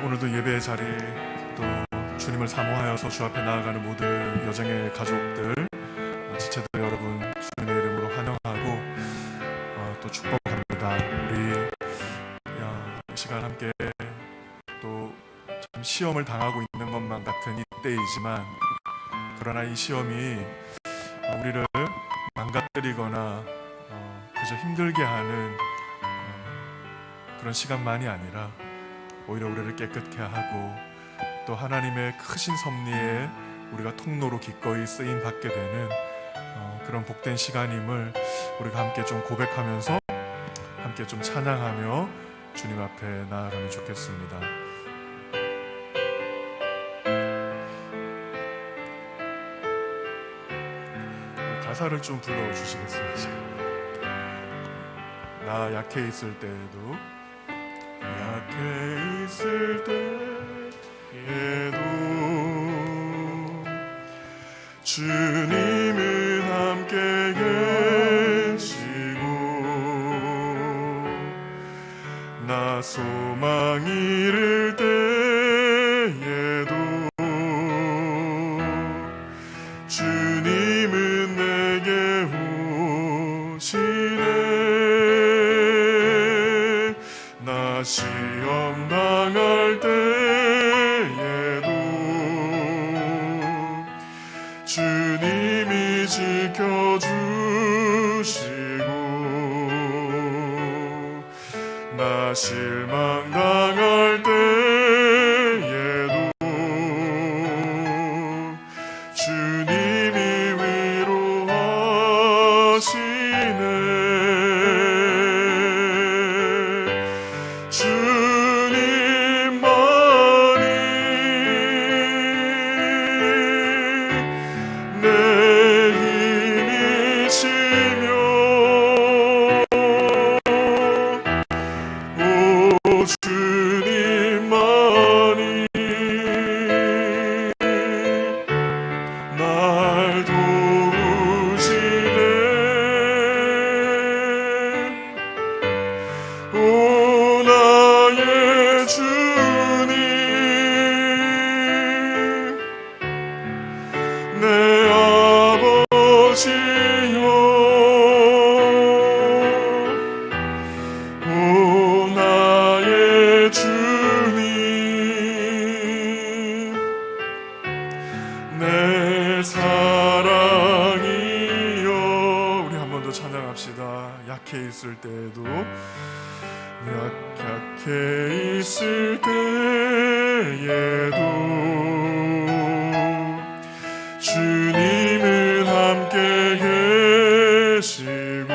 오늘도 예배의 자리, 또 주님을 사모하여서 주 앞에 나아가는 모든 여정의 가족들, 지체들 여러분 주님의 이름으로 환영하고 또 축복합니다. 우리 이 시간 함께 또 참 시험을 당하고 있는 것만 같은 이때이지만, 그러나 이 시험이 우리를 망가뜨리거나 그저 힘들게 하는 그런 시간만이 아니라 오히려 우리를 깨끗게 하고 또 하나님의 크신 섭리에 우리가 통로로 기꺼이 쓰임 받게 되는 그런 복된 시간임을 우리가 함께 좀 고백하면서 함께 좀 찬양하며 주님 앞에 나아가면 좋겠습니다. 가사를 좀 불러주시겠어요? 나 약해 있을 때에도, 약해 있을 때에도 주님은 함께 계시고, 나 소망 잃을 때에도 주님은 내게 오시네. 나 시험 당할 때에도 주님이 지켜주시고, 나 실망 당할 때에도 주님이 위로하시네. 주님만이 내 힘이시며, 오 주님만이 날 도우시네. 오 나의 주님, 내 아버지여, 오 나의 주님, 내 사랑이여. 우리 한 번 더 찬양합시다. 약해 있을 때에도, 약해 있을 때에도 주님은 함께 계시고,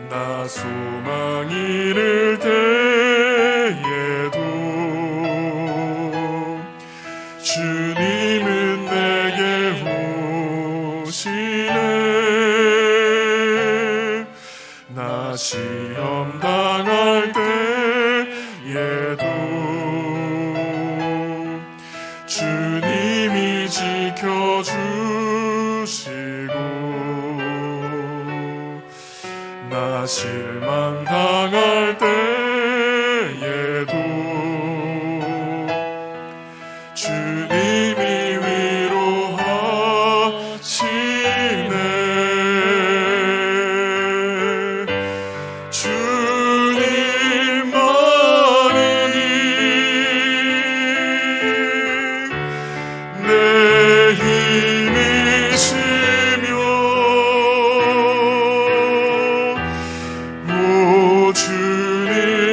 나 소망 잃을 때에도 주님은 내게 오시네. 나 시험 당할 때에도 주님이 지켜주시고, 나 실망 당할 때에도 주님이 위로하시네. 주님만이 내 힘이시며, 오 주님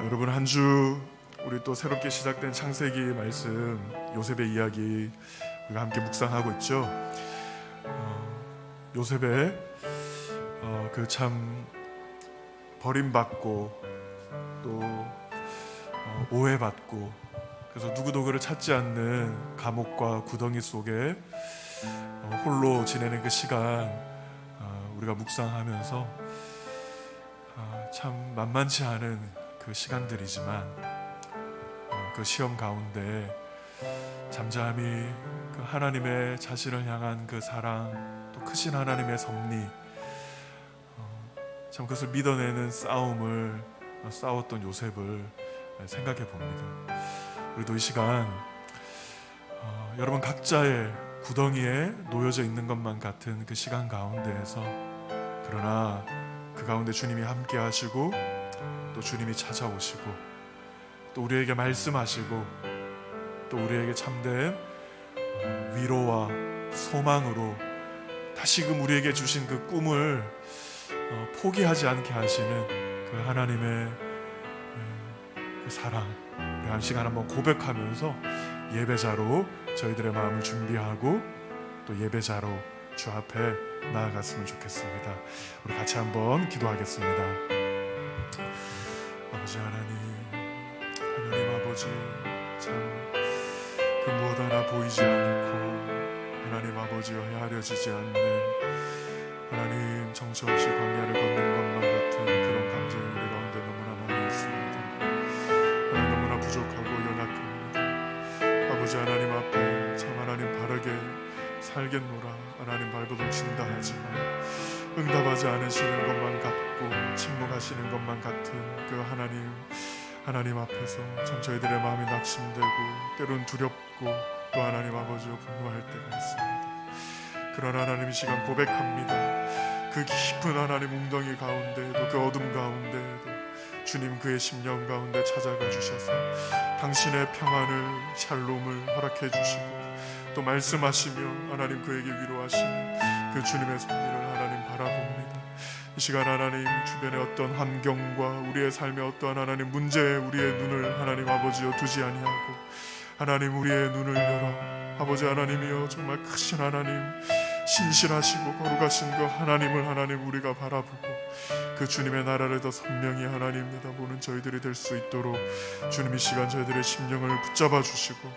여러분, 한 주 우리 또 새롭게 시작된 창세기 말씀 요셉의 이야기 우리가 함께 묵상하고 있죠. 요셉의 그 참 버림받고 또 오해받고, 그래서 누구도 그를 찾지 않는 감옥과 구덩이 속에 홀로 지내는 그 시간 우리가 묵상하면서 참 만만치 않은 그 시간들이지만 그 시험 가운데 잠잠히 그 하나님의 자신을 향한 그 사랑, 또 크신 하나님의 섭리, 참 그것을 믿어내는 싸움을 싸웠던 요셉을 생각해 봅니다. 우리도 이 시간 여러분 각자의 구덩이에 놓여져 있는 것만 같은 그 시간 가운데에서, 그러나 그 가운데 주님이 함께 하시고 또 주님이 찾아오시고 또 우리에게 말씀하시고 또 우리에게 참된 위로와 소망으로 다시금 우리에게 주신 그 꿈을 포기하지 않게 하시는 그 하나님의 그 사랑, 우리 한 시간 한번 고백하면서 예배자로 저희들의 마음을 준비하고 또 예배자로 주 앞에 나아갔으면 좋겠습니다. 우리 같이 한번 기도하겠습니다. 아버지 하나님 아버지, 참 그 무엇 하나 보이지 않고 하나님 아버지와 헤아려지지 않는 하나님, 정처없이 광야를 걷는 것만 같은 그런 감정이 우리 가운데 너무나 많이 있습니다. 하나님, 너무나 부족하고 연약합니다. 아버지 하나님 앞에 참 하나님 바르게 살겠노라 하나님 발버둥 친다 하지만 응답하지 않으시는 것만 같고 침묵하시는 것만 같은 그 하나님 앞에서 참 저희들의 마음이 낙심되고 때론 두렵고 또 하나님 아버지와 분노할 때가 있습니다. 그러나 하나님, 이 시간 고백합니다. 그 깊은 하나님 웅덩이 가운데에도, 그 어둠 가운데에도 주님 그의 심령 가운데 찾아가 주셔서 당신의 평안을, 샬롬을 허락해 주시고 또 말씀하시며 하나님 그에게 위로하시는 그 주님의 섭리를 하나님 바라봅니다. 이 시간 하나님, 주변의 어떤 환경과 우리의 삶의 어떠한 하나님 문제에 우리의 눈을 하나님 아버지여 두지 아니하고 하나님 우리의 눈을 열어 아버지 하나님이여 정말 크신 하나님, 신실하시고 거룩하신 그 하나님을 하나님 우리가 바라보고 그 주님의 나라를 더 선명히 하나님 내다보는 저희들이 될 수 있도록 주님 이 시간 저희들의 심령을 붙잡아 주시고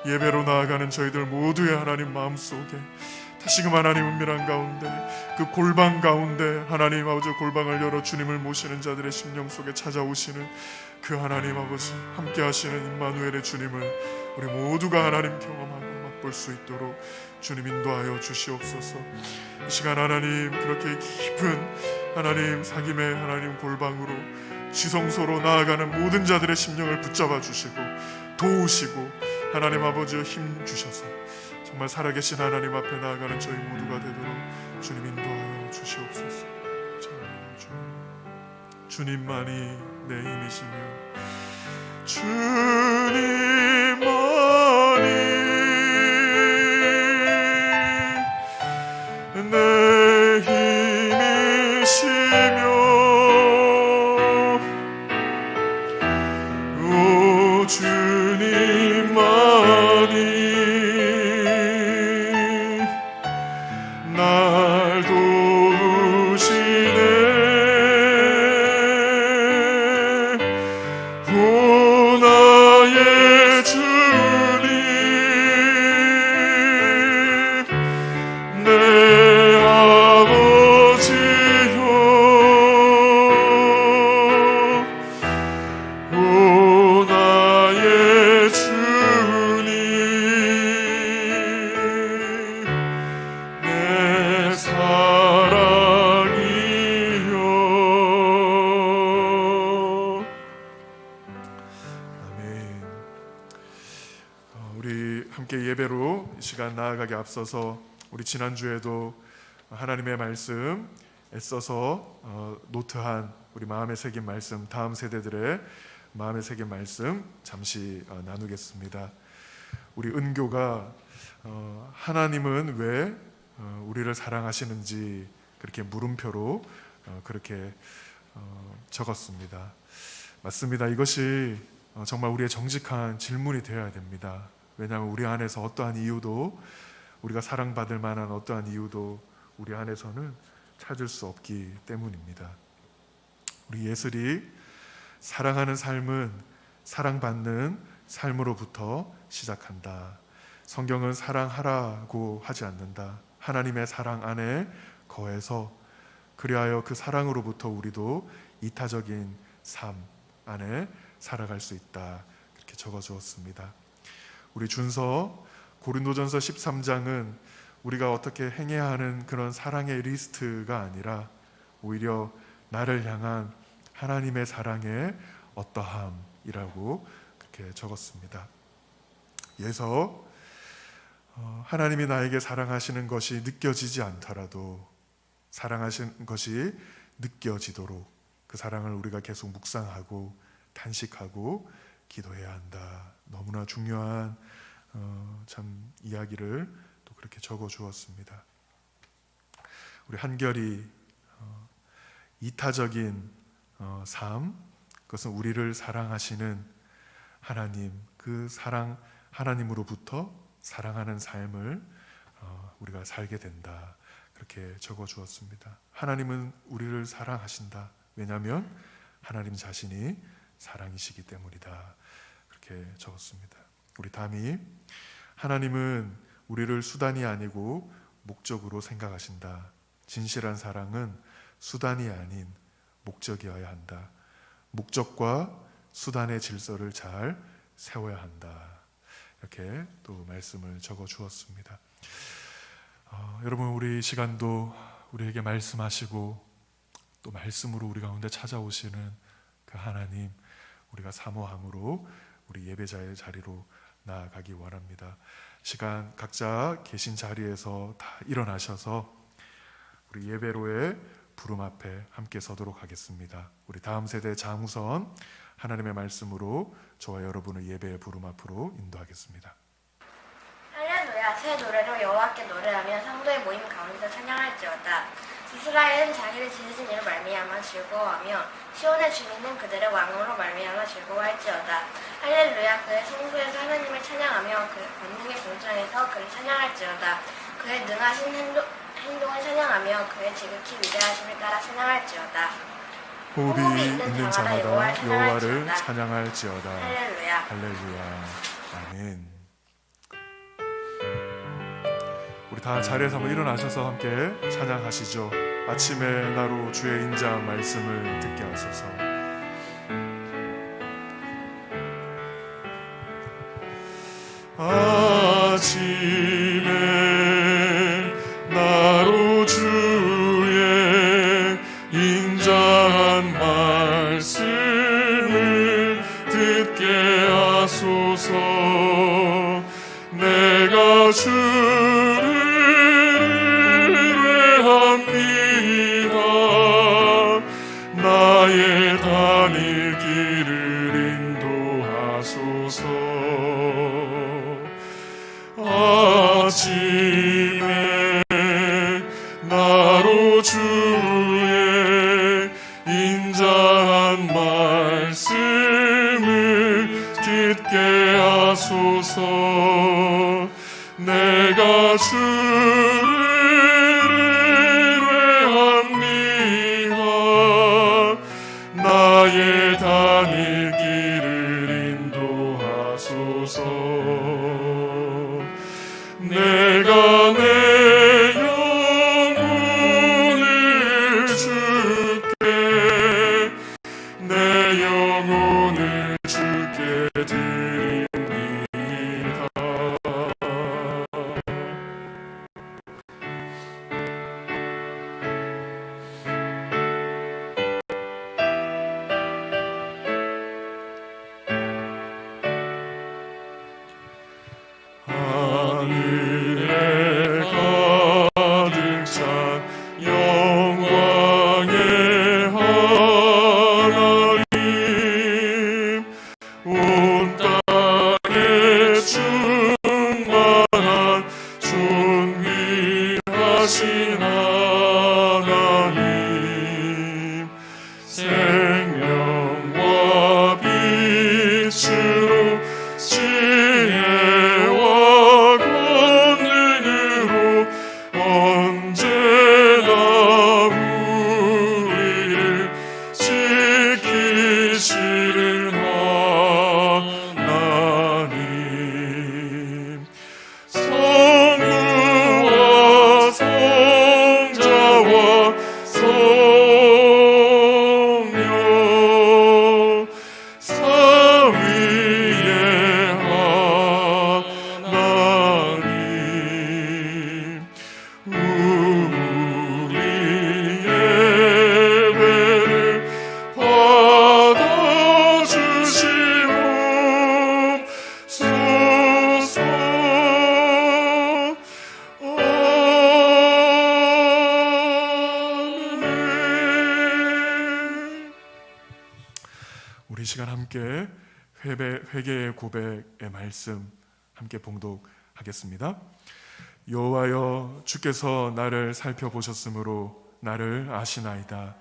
예배로 나아가는 저희들 모두의 하나님 마음속에 다시금 하나님 은밀한 가운데 그 골방 가운데 하나님 아버지 골방을 열어 주님을 모시는 자들의 심령 속에 찾아오시는 그 하나님 아버지 함께 하시는 임마누엘의 주님을 우리 모두가 하나님 경험하고 맛볼 수 있도록 주님 인도하여 주시옵소서. 이 시간 하나님 그렇게 깊은 하나님 사귐의 하나님 골방으로 지성소로 나아가는 모든 자들의 심령을 붙잡아 주시고 도우시고 하나님 아버지여 힘 주셔서 정말 살아계신 하나님 앞에 나아가는 저희 모두가 되도록 주님 인도하여 주시옵소서. 주님만이 내 힘이시며 주님만이 내 힘이시며 오 주님만이 날 도우시네. 오 나의 주님 내 아버지여 오 나의 주님 내 사랑이여. 아멘. 우리 함께 예배로 이 시간 나아가기 앞서서 우리 지난주에도 하나님의 말씀 애써서 노트한 우리 마음에 새긴 말씀, 다음 세대들의 마음에 새긴 말씀 잠시 나누겠습니다. 우리 은교가 하나님은 왜 우리를 사랑하시는지 그렇게 물음표로 그렇게 적었습니다. 맞습니다. 이것이 정말 우리의 정직한 질문이 되어야 됩니다. 왜냐하면 우리 안에서 어떠한 이유도, 우리가 사랑받을 만한 어떠한 이유도 우리 안에서는 찾을 수 없기 때문입니다. 우리 예술이 사랑하는 삶은 사랑받는 삶으로부터 시작한다. 성경은 사랑하라고 하지 않는다. 하나님의 사랑 안에 거해서 그리하여 그 사랑으로부터 우리도 이타적인 삶 안에 살아갈 수 있다. 그렇게 적어주었습니다. 우리 준서 고린도전서 13장은 우리가 어떻게 행해야 하는 그런 사랑의 리스트가 아니라 오히려 나를 향한 하나님의 사랑의 어떠함이라고 그렇게 적었습니다. 예서 하나님이 나에게 사랑하시는 것이 느껴지지 않더라도 사랑하시는 것이 느껴지도록 그 사랑을 우리가 계속 묵상하고 단식하고 기도해야 한다. 너무나 중요한 참 이야기를 또 그렇게 적어 주었습니다. 우리 한결이 이타적인 삶, 그것은 우리를 사랑하시는 하나님, 그 사랑 하나님으로부터 사랑하는 삶을 우리가 살게 된다. 그렇게 적어 주었습니다. 하나님은 우리를 사랑하신다. 왜냐하면 하나님 자신이 사랑이시기 때문이다. 그렇게 적었습니다. 우리 담이 하나님은 우리를 수단이 아니고 목적으로 생각하신다. 진실한 사랑은 수단이 아닌 목적이어야 한다. 목적과 수단의 질서를 잘 세워야 한다. 이렇게 또 말씀을 적어 주었습니다. 여러분, 우리 시간도 우리에게 말씀하시고 또 말씀으로 우리 가운데 찾아오시는 그 하나님, 우리가 사모함으로 우리 예배자의 자리로 나아가기 원합니다. 시간 각자 계신 자리에서 다 일어나셔서 우리 예배로의 부름 앞에 함께 서도록 하겠습니다. 우리 다음 세대 장우선 하나님의 말씀으로 저와 여러분을 예배의 부름 앞으로 인도하겠습니다. 할렐루야. 새 노래로 여호와께 노래하며 성도의 모임 가운데서 찬양할지어다. 이스라엘은 자기를 지으신 이로 말미암아 즐거워하며 시온의 주민은 그들의 왕으로 말미암아 즐거워할지어다. 할렐루야. 그의 성소에서 하나님을 찬양하며 그 권능의 궁창에서 그를 찬양할지어다. 그의 능하신 행동을 찬양하며 그의 지극히 위대하심을 따라 찬양할지어다. 호흡이 있는 자마다 여호와를 찬양할지어다. 할렐루야. 할렐루야. 아멘. 우리 다 자리에서 한번 일어나셔서 함께 찬양하시죠. 아침에 나로 주의 인자한 말씀을 듣게 하소서. 아침에 나로 주의 인자한 말씀을 듣게 하소서. 내가 주를 의뢰합니다. 나의 다닐 길을 인도하소서. 아침에 나로 주의 인자한 말씀을 듣게 하소서. 내가 주를 의뢰합니다. 나의 다닐 길을 인도하소서. 내가 내 영혼을 주께, 내 영혼을 주께 드립니다. 우리 시간 함께 회개의 고백의 말씀 함께 봉독하겠습니다. 여호와여, 주께서 나를 살펴보셨으므로 나를 아시나이다.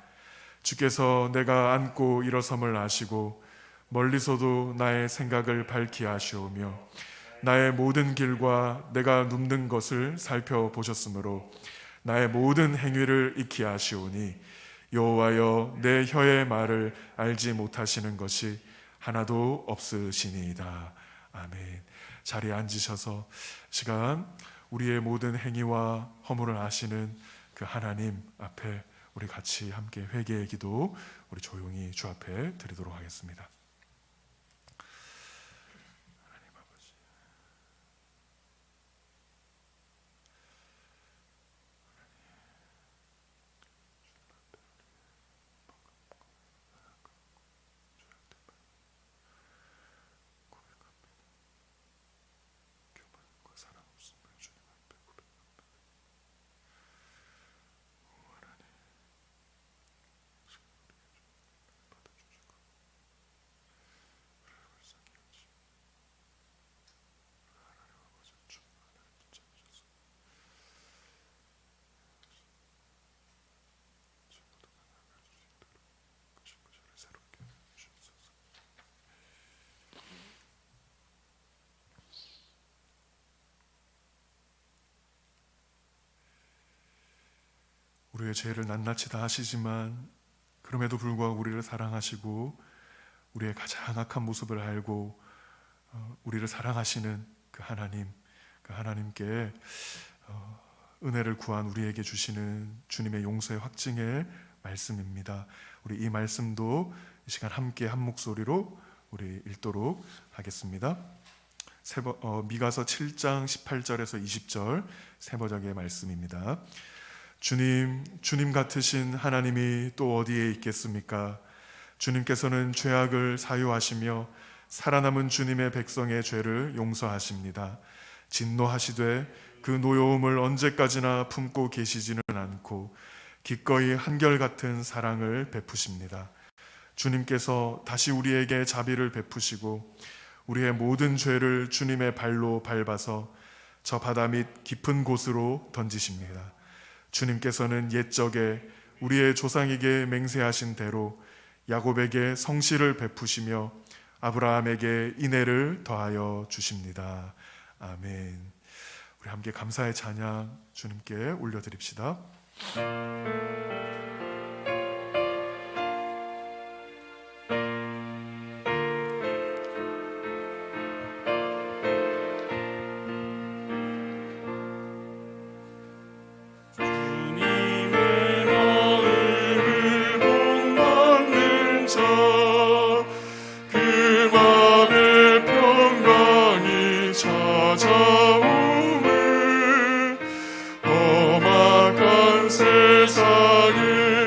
주께서 내가 앉고 일어섬을 아시고 멀리서도 나의 생각을 밝히 아시오며 나의 모든 길과 내가 눕는 것을 살펴보셨으므로 나의 모든 행위를 익히 아시오니 여호와여, 내 혀의 말을 알지 못하시는 것이 하나도 없으시니이다. 아멘. 자리에 앉으셔서 시간 우리의 모든 행위와 허물을 아시는 그 하나님 앞에 우리 같이 함께 회개의 기도 우리 조용히 주 앞에 드리도록 하겠습니다. 하나님 아버지, 교만과 사랑 없음을 주님 앞에 고백합니다. 하나님, 받아주시고 우리를 불쌍히 여기시고 하나님 아버지, 주 하나님 붙잡으셔서 모두가 나아갈 수 있도록 저를 새롭게 주옵소서. 우리의 죄를 낱낱이 다 아시지만 그럼에도 불구하고 우리를 사랑하시고 우리의 가장 악한 모습을 알고 우리를 사랑하시는 그 하나님께 은혜를 구한 우리에게 주시는 주님의 용서의 확증의 말씀입니다. 우리 이 말씀도 이 시간 함께 한 목소리로 우리 읽도록 하겠습니다. 미가서 7장 18절에서 20절 세 번역의 말씀입니다. 주님 같으신 하나님이 또 어디에 있겠습니까? 주님께서는 죄악을 사유하시며 살아남은 주님의 백성의 죄를 용서하십니다. 진노하시되 그 노여움을 언제까지나 품고 계시지는 않고 기꺼이 한결같은 사랑을 베푸십니다. 주님께서 다시 우리에게 자비를 베푸시고 우리의 모든 죄를 주님의 발로 밟아서 저 바다 밑 깊은 곳으로 던지십니다. 주님께서는 옛적에 우리의 조상에게 맹세하신 대로 야곱에게 성실을 베푸시며 아브라함에게 인애를 더하여 주십니다. 아멘. 우리 함께 감사의 찬양 주님께 올려드립시다. 찾아오는 험악한 세상을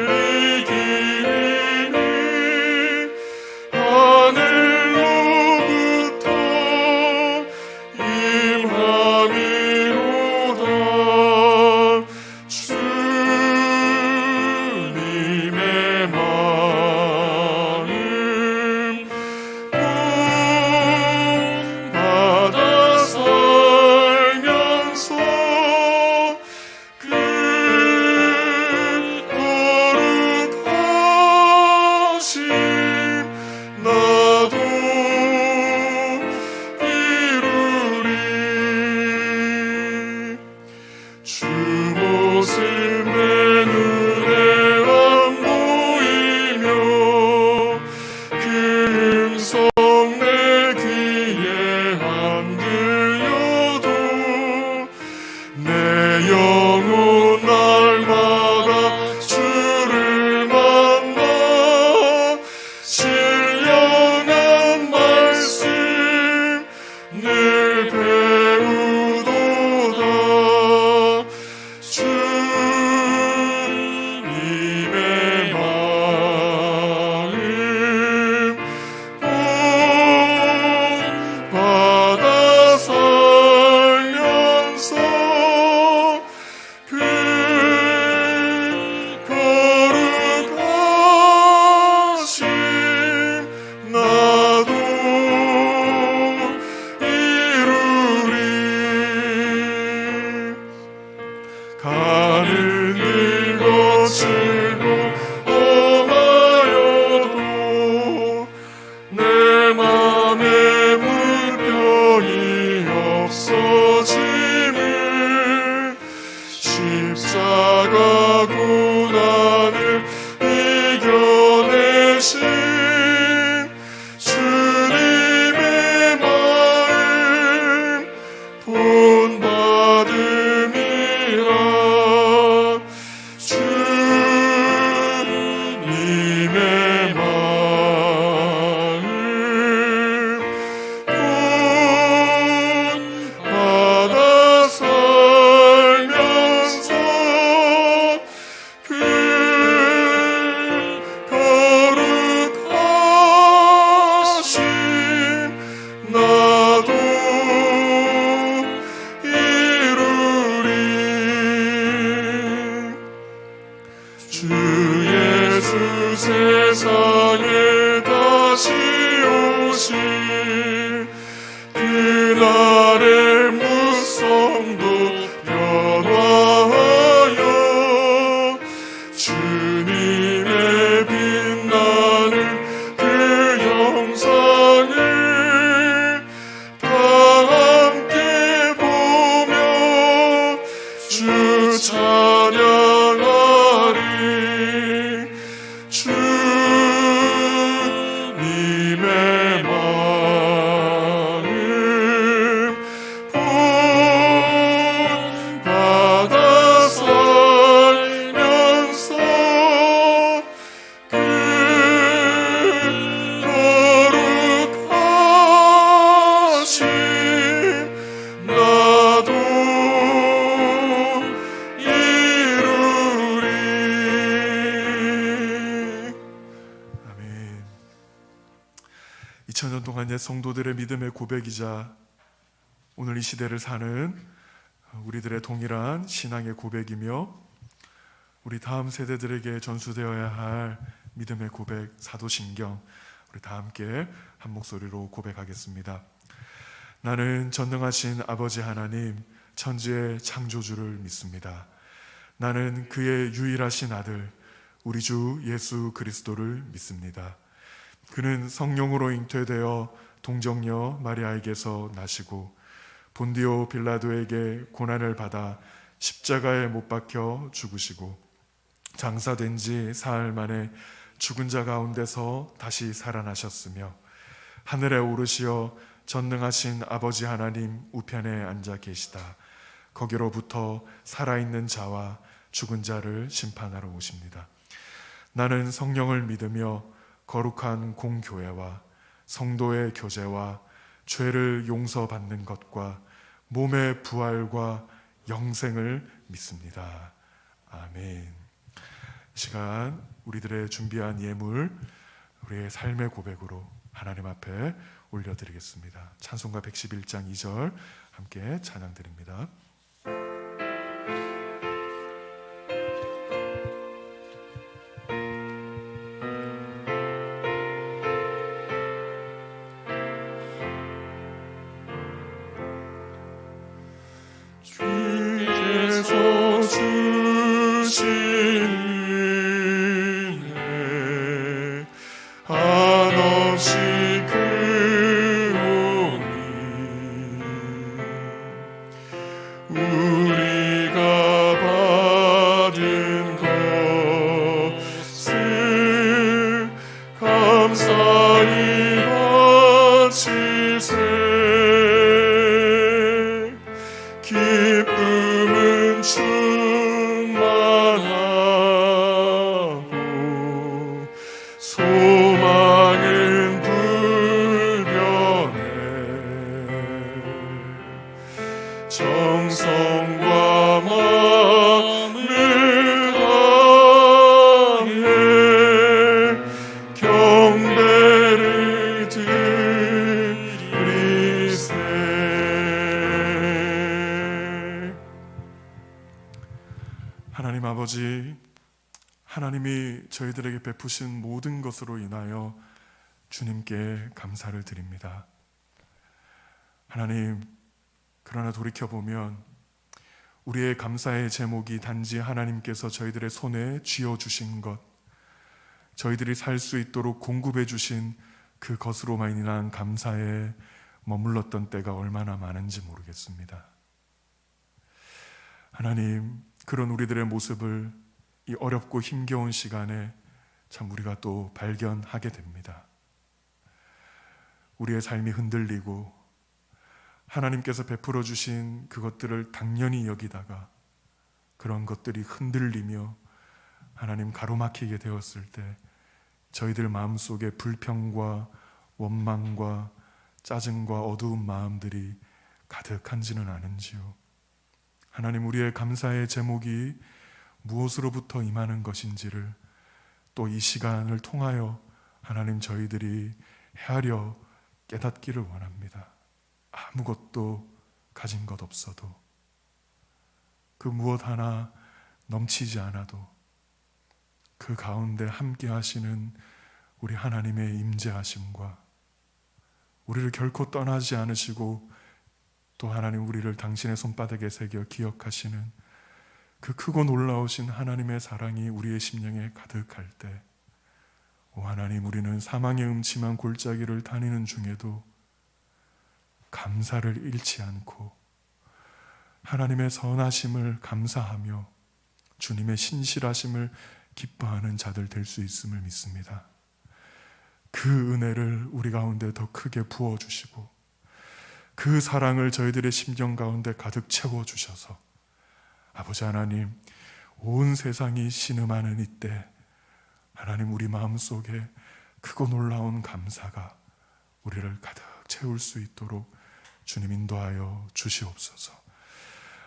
세상에 다시 오실 그날의 무성도 변화하여 주님의 빛나는 그 영상을 다 함께 보며 주 찬양하리. 주님의 마음 본받아 살면서 그 거룩하심 나도 이루리. 아멘. 2000년 동안 옛 성도들의 믿음의 고백이자 오늘 이 시대를 사는 우리들의 동일한 신앙의 고백이며 우리 다음 세대들에게 전수되어야 할 믿음의 고백 사도신경, 우리 다 함께 한 목소리로 고백하겠습니다. 나는 전능하신 아버지 하나님 천지의 창조주를 믿습니다. 나는 그의 유일하신 아들 우리 주 예수 그리스도를 믿습니다. 그는 성령으로 잉태되어 동정녀 마리아에게서 나시고 본디오 빌라도에게 고난을 받아 십자가에 못 박혀 죽으시고 장사된 지 사흘 만에 죽은 자 가운데서 다시 살아나셨으며 하늘에 오르시어 전능하신 아버지 하나님 우편에 앉아 계시다. 거기로부터 살아있는 자와 죽은 자를 심판하러 오십니다. 나는 성령을 믿으며 거룩한 공교회와 성도의 교제와 죄를 용서받는 것과 몸의 부활과 영생을 믿습니다. 아멘. 이 시간 우리들의 준비한 예물, 우리의 삶의 고백으로 하나님 앞에 올려드리겠습니다. 찬송가 111장 2절 함께 찬양드립니다. 주께서 주신 은혜 한없이 크오니 우리가 받은 것을 감사히 바치세. 기쁨은 충만하고 소망은 불변해. 정성과 마음을 다해 경배를 드리세. 하나님 아버지, 하나님이 저희들에게 베푸신 모든 것으로 인하여 주님께 감사를 드립니다. 하나님, 그러나 돌이켜보면 우리의 감사의 제목이 단지 하나님께서 저희들의 손에 쥐어주신 것, 저희들이 살 수 있도록 공급해 주신 그 것으로만 인한 감사에 머물렀던 때가 얼마나 많은지 모르겠습니다. 하나님, 그런 우리들의 모습을 이 어렵고 힘겨운 시간에 참 우리가 또 발견하게 됩니다. 우리의 삶이 흔들리고 하나님께서 베풀어 주신 그것들을 당연히 여기다가 그런 것들이 흔들리며 하나님 가로막히게 되었을 때 저희들 마음속에 불평과 원망과 짜증과 어두운 마음들이 가득한지는 않은지요. 하나님, 우리의 감사의 제목이 무엇으로부터 임하는 것인지를 또 이 시간을 통하여 하나님 저희들이 헤아려 깨닫기를 원합니다. 아무것도 가진 것 없어도 그 무엇 하나 넘치지 않아도 그 가운데 함께 하시는 우리 하나님의 임재하심과 우리를 결코 떠나지 않으시고 또 하나님 우리를 당신의 손바닥에 새겨 기억하시는 그 크고 놀라우신 하나님의 사랑이 우리의 심령에 가득할 때, 오 하나님, 우리는 사망의 음침한 골짜기를 다니는 중에도 감사를 잃지 않고 하나님의 선하심을 감사하며 주님의 신실하심을 기뻐하는 자들 될 수 있음을 믿습니다. 그 은혜를 우리 가운데 더 크게 부어주시고 그 사랑을 저희들의 심령 가운데 가득 채워주셔서 아버지 하나님, 온 세상이 신음하는 이때 하나님, 우리 마음속에 크고 놀라운 감사가 우리를 가득 채울 수 있도록 주님 인도하여 주시옵소서.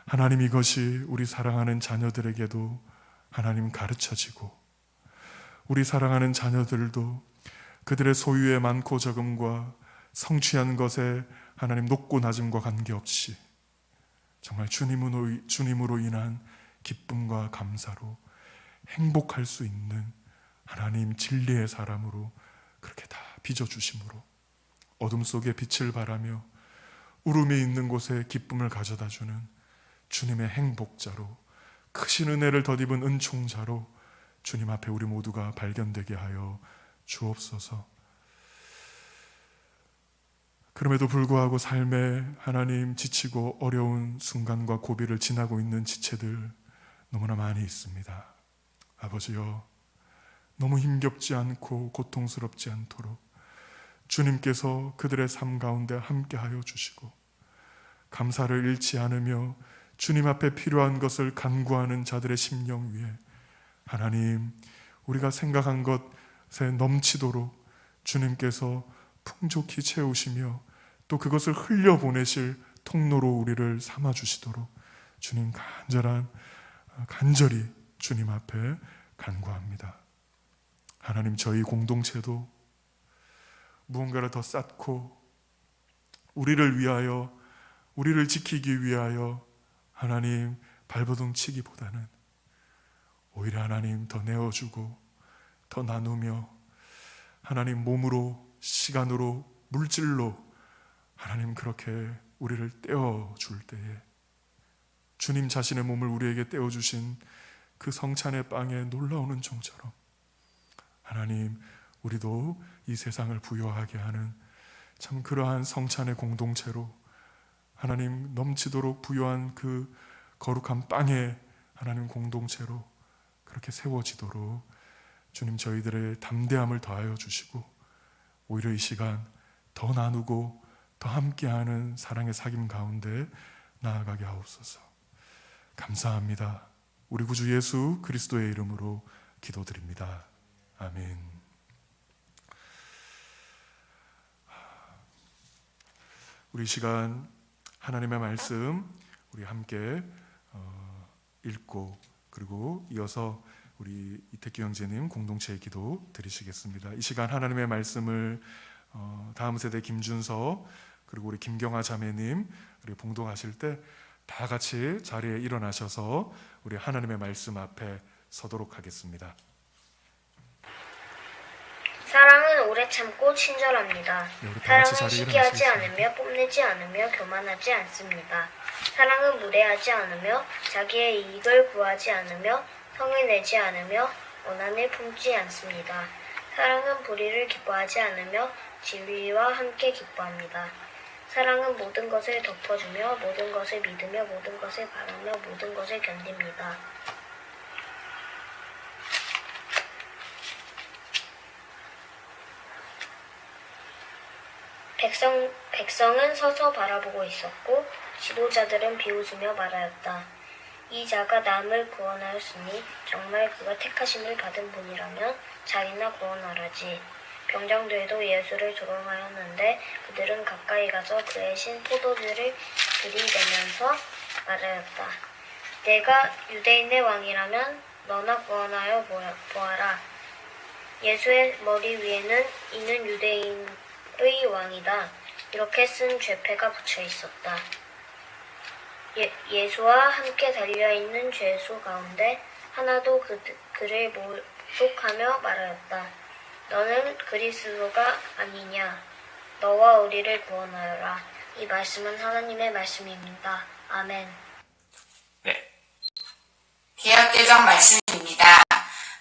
하나님, 이것이 우리 사랑하는 자녀들에게도 하나님 가르쳐지고 우리 사랑하는 자녀들도 그들의 소유의 많고 적음과 성취한 것에 하나님 높고 낮음과 관계없이 정말 주님으로 인한 기쁨과 감사로 행복할 수 있는 하나님 진리의 사람으로 그렇게 다 빚어주심으로 어둠 속에 빛을 발하며 울음이 있는 곳에 기쁨을 가져다주는 주님의 행복자로, 크신 은혜를 덧입은 은총자로 주님 앞에 우리 모두가 발견되게 하여 주옵소서. 그럼에도 불구하고 삶에 하나님 지치고 어려운 순간과 고비를 지나고 있는 지체들 너무나 많이 있습니다. 아버지여, 너무 힘겹지 않고 고통스럽지 않도록 주님께서 그들의 삶 가운데 함께하여 주시고 감사를 잃지 않으며 주님 앞에 필요한 것을 간구하는 자들의 심령 위에 하나님, 우리가 생각한 것에 넘치도록 주님께서 풍족히 채우시며 또 그것을 흘려보내실 통로로 우리를 삼아주시도록 주님 간절히 주님 앞에 간구합니다. 하나님, 저희 공동체도 무언가를 더 쌓고 우리를 위하여, 우리를 지키기 위하여 하나님 발버둥 치기보다는 오히려 하나님 더 내어주고 더 나누며 하나님 몸으로, 시간으로, 물질로 하나님 그렇게 우리를 떼어줄 때에 주님 자신의 몸을 우리에게 떼어주신 그 성찬의 빵에 놀라우는 종처럼 하나님, 우리도 이 세상을 부여하게 하는 참 그러한 성찬의 공동체로 하나님 넘치도록 부여한 그 거룩한 빵의 하나님 공동체로 그렇게 세워지도록 주님 저희들의 담대함을 더하여 주시고 오히려 이 시간 더 나누고 더 함께하는 사랑의 사귐 가운데 나아가게 하옵소서. 감사합니다. 우리 구주 예수 그리스도의 이름으로 기도드립니다. 아멘. 우리 시간 하나님의 말씀 우리 함께 읽고 그리고 이어서 우리 이태규 형제님 공동체의 기도 드리시겠습니다. 이 시간 하나님의 말씀을 다음 세대 김준서 그리고 우리 김경아 자매님 우리 봉독하실 때 다 같이 자리에 일어나셔서 우리 하나님의 말씀 앞에 서도록 하겠습니다. 사랑은 오래 참고 친절합니다. 네, 우리 다 같이 사랑은 자리에 시기하지 일어나시겠습니다. 않으며 뽐내지 않으며 교만하지 않습니다. 사랑은 무례하지 않으며 자기의 이익을 구하지 않으며 성을 내지 않으며 원한을 품지 않습니다. 사랑은 불의를 기뻐하지 않으며 진리와 함께 기뻐합니다. 사랑은 모든 것을 덮어주며 모든 것을 믿으며 모든 것을 바라며 모든 것을 견딥니다. 백성은 서서 바라보고 있었고 지도자들은 비웃으며 말하였다. 이 자가 남을 구원하였으니 정말 그가 택하심을 받은 분이라면 자기나 구원하라지. 병장들도 예수를 조롱하였는데 그들은 가까이 가서 그의 신 포도주를 들이대면서 말하였다. 내가 유대인의 왕이라면 너나 구원하여 보아라. 예수의 머리 위에는 이는 유대인의 왕이다. 이렇게 쓴 죄패가 붙여 있었다. 예수와 함께 달려있는 죄수 가운데 하나도 그를 속하며 말하였다. 너는 그리스도가 아니냐? 너와 우리를 구원하여라. 이 말씀은 하나님의 말씀입니다. 아멘. 네. 개역개정 말씀입니다.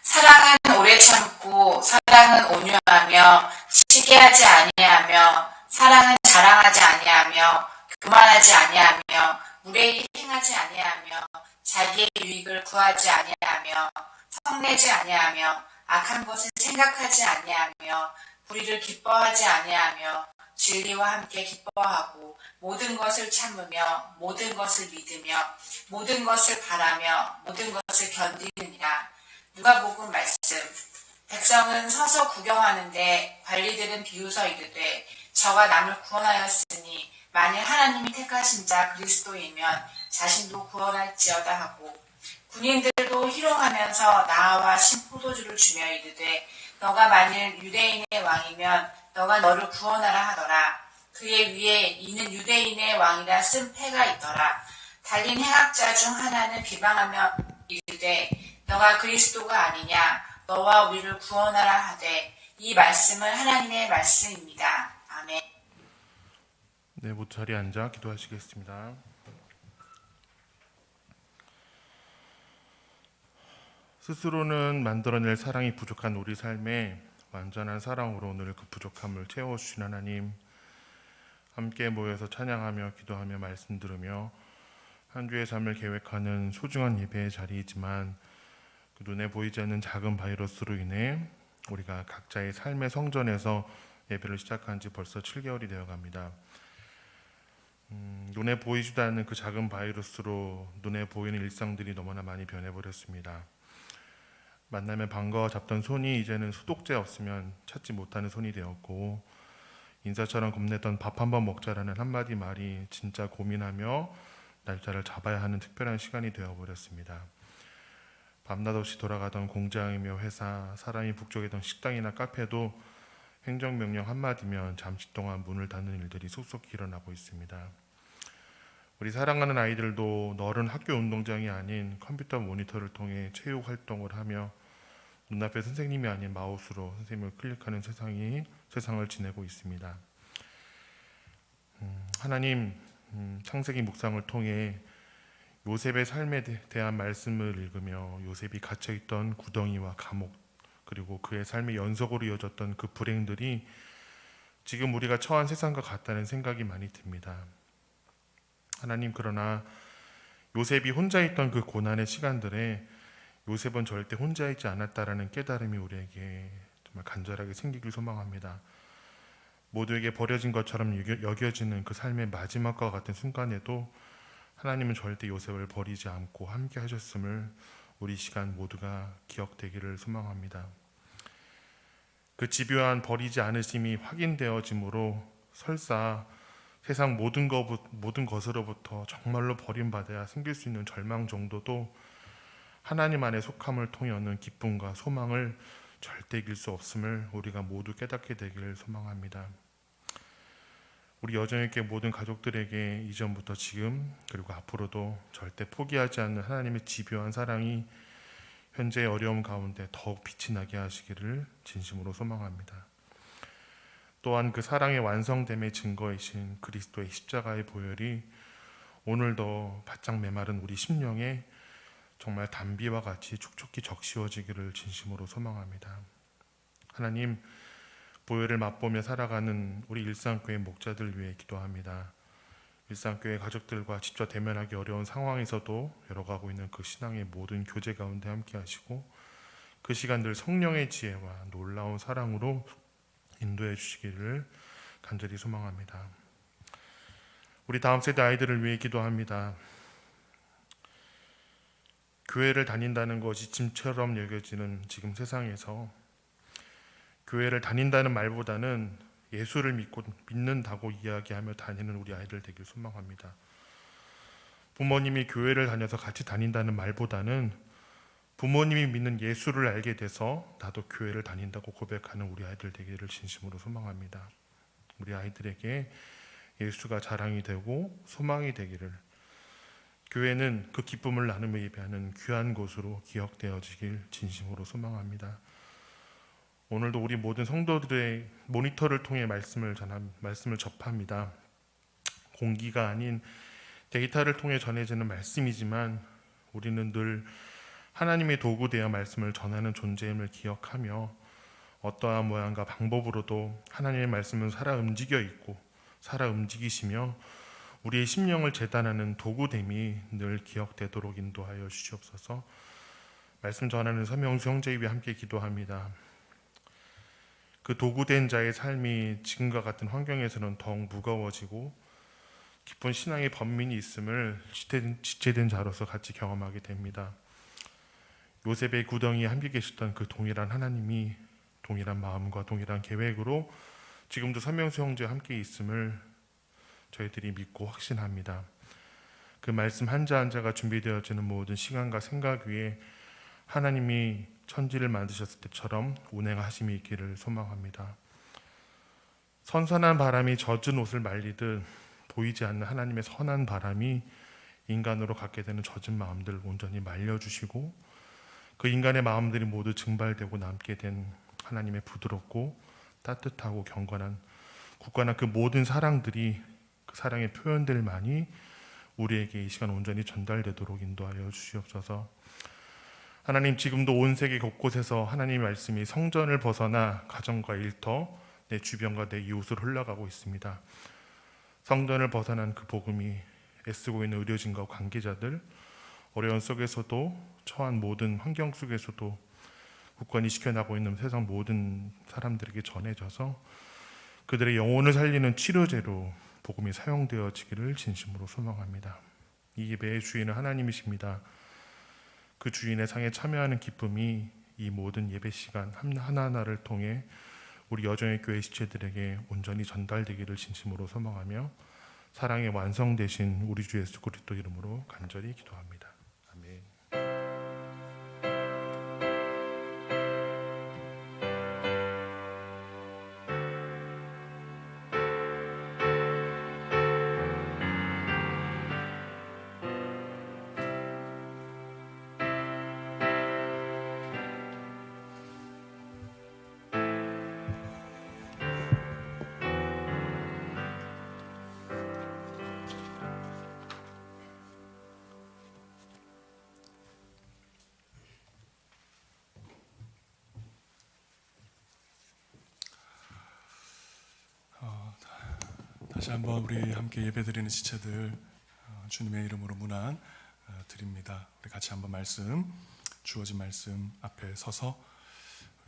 사랑은 오래 참고 사랑은 온유하며 시기하지 아니하며 사랑은 자랑하지 아니하며 교만하지 아니하며 무례히 행하지 아니하며 자기의 유익을 구하지 아니하며 성내지 아니하며 악한 것을 생각하지 아니하며 불의를 기뻐하지 아니하며 진리와 함께 기뻐하고 모든 것을 참으며 모든 것을 믿으며 모든 것을 바라며 모든 것을 견디느니라. 누가복음 말씀. 백성은 서서 구경하는데 관리들은 비웃어 이르되 저가 남을 구원하였으니 만일 하나님이 택하신 자 그리스도이면 자신도 구원할지어다 하고 군인들도 희롱하면서 나와 신포도주를 주며 이르되 너가 만일 유대인의 왕이면 너가 너를 구원하라 하더라. 그의 위에 이는 유대인의 왕이라 쓴 패가 있더라. 달린 행악자 중 하나는 비방하며 이르되 너가 그리스도가 아니냐 너와 우리를 구원하라 하되 이 말씀은 하나님의 말씀입니다. 아멘. 네, 모두 자리에 앉아 기도하시겠습니다. 스스로는 만들어낼 사랑이 부족한 우리 삶에 완전한 사랑으로 오늘 그 부족함을 채워주신 하나님, 함께 모여서 찬양하며 기도하며 말씀 들으며 한 주의 삶을 계획하는 소중한 예배의 자리이지만 그 눈에 보이지 않는 작은 바이러스로 인해 우리가 각자의 삶의 성전에서 예배를 시작한 지 벌써 7개월이 되어갑니다. 눈에 보이지도 않는 그 작은 바이러스로 눈에 보이는 일상들이 너무나 많이 변해버렸습니다. 만나면 반가워 잡던 손이 이제는 소독제 없으면 찾지 못하는 손이 되었고, 인사처럼 겁내던 밥 한 번 먹자라는 한마디 말이 진짜 고민하며 날짜를 잡아야 하는 특별한 시간이 되어버렸습니다. 밤낮 없이 돌아가던 공장이며 회사, 사람이 북적이던 식당이나 카페도 행정명령 한마디면 잠시 동안 문을 닫는 일들이 속속히 일어나고 있습니다. 우리 사랑하는 아이들도 너른 학교 운동장이 아닌 컴퓨터 모니터를 통해 체육 활동을 하며 눈앞에 선생님이 아닌 마우스로 선생님을 클릭하는 세상을 지내고 있습니다. 하나님, 창세기 묵상을 통해 요셉의 삶에 대한 말씀을 읽으며 요셉이 갇혀있던 구덩이와 감옥, 그리고 그의 삶의 연속으로 이어졌던 그 불행들이 지금 우리가 처한 세상과 같다는 생각이 많이 듭니다. 하나님, 그러나 요셉이 혼자 있던 그 고난의 시간들에 요셉은 절대 혼자 있지 않았다라는 깨달음이 우리에게 정말 간절하게 생기길 소망합니다. 모두에게 버려진 것처럼 여겨지는 그 삶의 마지막과 같은 순간에도 하나님은 절대 요셉을 버리지 않고 함께 하셨음을 우리 시간 모두가 기억되기를 소망합니다. 그 집요한 버리지 않으심이 확인되어짐으로 설사 세상 모든 것으로부터 정말로 버림받아야 생길 수 있는 절망 정도도 하나님 안에 속함을 통해 얻는 기쁨과 소망을 절대 이길 수 없음을 우리가 모두 깨닫게 되기를 소망합니다. 우리 여정의교회 모든 가족들에게 이전부터 지금 그리고 앞으로도 절대 포기하지 않는 하나님의 집요한 사랑이 현재의 어려움 가운데 더욱 빛이 나게 하시기를 진심으로 소망합니다. 또한 그 사랑의 완성됨의 증거이신 그리스도의 십자가의 보혈이 오늘도 바짝 메마른 우리 심령에 정말 단비와 같이 촉촉히 적시워지기를 진심으로 소망합니다. 하나님, 보혈을 맛보며 살아가는 우리 일상교회 목자들 위해 기도합니다. 일상교회 가족들과 직접 대면하기 어려운 상황에서도 열어가고 있는 그 신앙의 모든 교제 가운데 함께 하시고 그 시간들 성령의 지혜와 놀라운 사랑으로 인도해 주시기를 간절히 소망합니다. 우리 다음 세대 아이들을 위해 기도합니다. 교회를 다닌다는 것이 짐처럼 여겨지는 지금 세상에서 교회를 다닌다는 말보다는 예수를 믿는다고 이야기하며 다니는 우리 아이들 되길 소망합니다. 부모님이 교회를 다녀서 같이 다닌다는 말보다는 부모님이 믿는 예수를 알게 돼서 나도 교회를 다닌다고 고백하는 우리 아이들 되기를 진심으로 소망합니다. 우리 아이들에게 예수가 자랑이 되고 소망이 되기를 교회는 그 기쁨을 나누며 예배하는 귀한 곳으로 기억되어지길 진심으로 소망합니다. 오늘도 우리 모든 성도들의 모니터를 통해 말씀을 접합니다. 공기가 아닌 데이터를 통해 전해지는 말씀이지만 우리는 늘 하나님의 도구 되어 말씀을 전하는 존재임을 기억하며 어떠한 모양과 방법으로도 하나님의 말씀은 살아 움직여 있고 살아 움직이시며 우리의 심령을 재단하는 도구됨이 늘 기억되도록 인도하여 주시옵소서. 말씀 전하는 서명수 형제 위에 함께 기도합니다. 그 도구된 자의 삶이 지금과 같은 환경에서는 더욱 무거워지고 깊은 신앙의 번민이 있음을 지체된 자로서 같이 경험하게 됩니다. 요셉의 구덩이에 함께 계셨던 그 동일한 하나님이 동일한 마음과 동일한 계획으로 지금도 서명수 형제와 함께 있음을 저희들이 믿고 확신합니다. 그 말씀 한자 한자가 준비되어지는 모든 시간과 생각 위에 하나님이 천지를 만드셨을 때처럼 운행하심이 있기를 소망합니다. 선선한 바람이 젖은 옷을 말리듯 보이지 않는 하나님의 선한 바람이 인간으로 갖게 되는 젖은 마음들을 온전히 말려주시고 그 인간의 마음들이 모두 증발되고 남게 된 하나님의 부드럽고 따뜻하고 경건한 굳건한 그 모든 사랑들이 그 사랑의 표현들만이 우리에게 이 시간 온전히 전달되도록 인도하여 주시옵소서. 하나님, 지금도 온 세계 곳곳에서 하나님의 말씀이 성전을 벗어나 가정과 일터, 내 주변과 내 이웃으로 흘러가고 있습니다. 성전을 벗어난 그 복음이 애쓰고 있는 의료진과 관계자들, 어려운 속에서도 처한 모든 환경 속에서도 굳건히 지켜나고 있는 세상 모든 사람들에게 전해져서 그들의 영혼을 살리는 치료제로 복음이 사용되어지기를 진심으로 소망합니다. 이 예배의 주인은 하나님이십니다. 그 주인의 상에 참여하는 기쁨이 이 모든 예배 시간 하나하나를 통해 우리 여정의 교회 지체들에게 온전히 전달되기를 진심으로 소망하며 사랑의 완성되신 우리 주 예수 그리스도 이름으로 간절히 기도합니다. 아멘. 다시 한번 우리 함께 예배드리는 지체들 주님의 이름으로 문안 드립니다. 우리 같이 한번 주어진 말씀 앞에 서서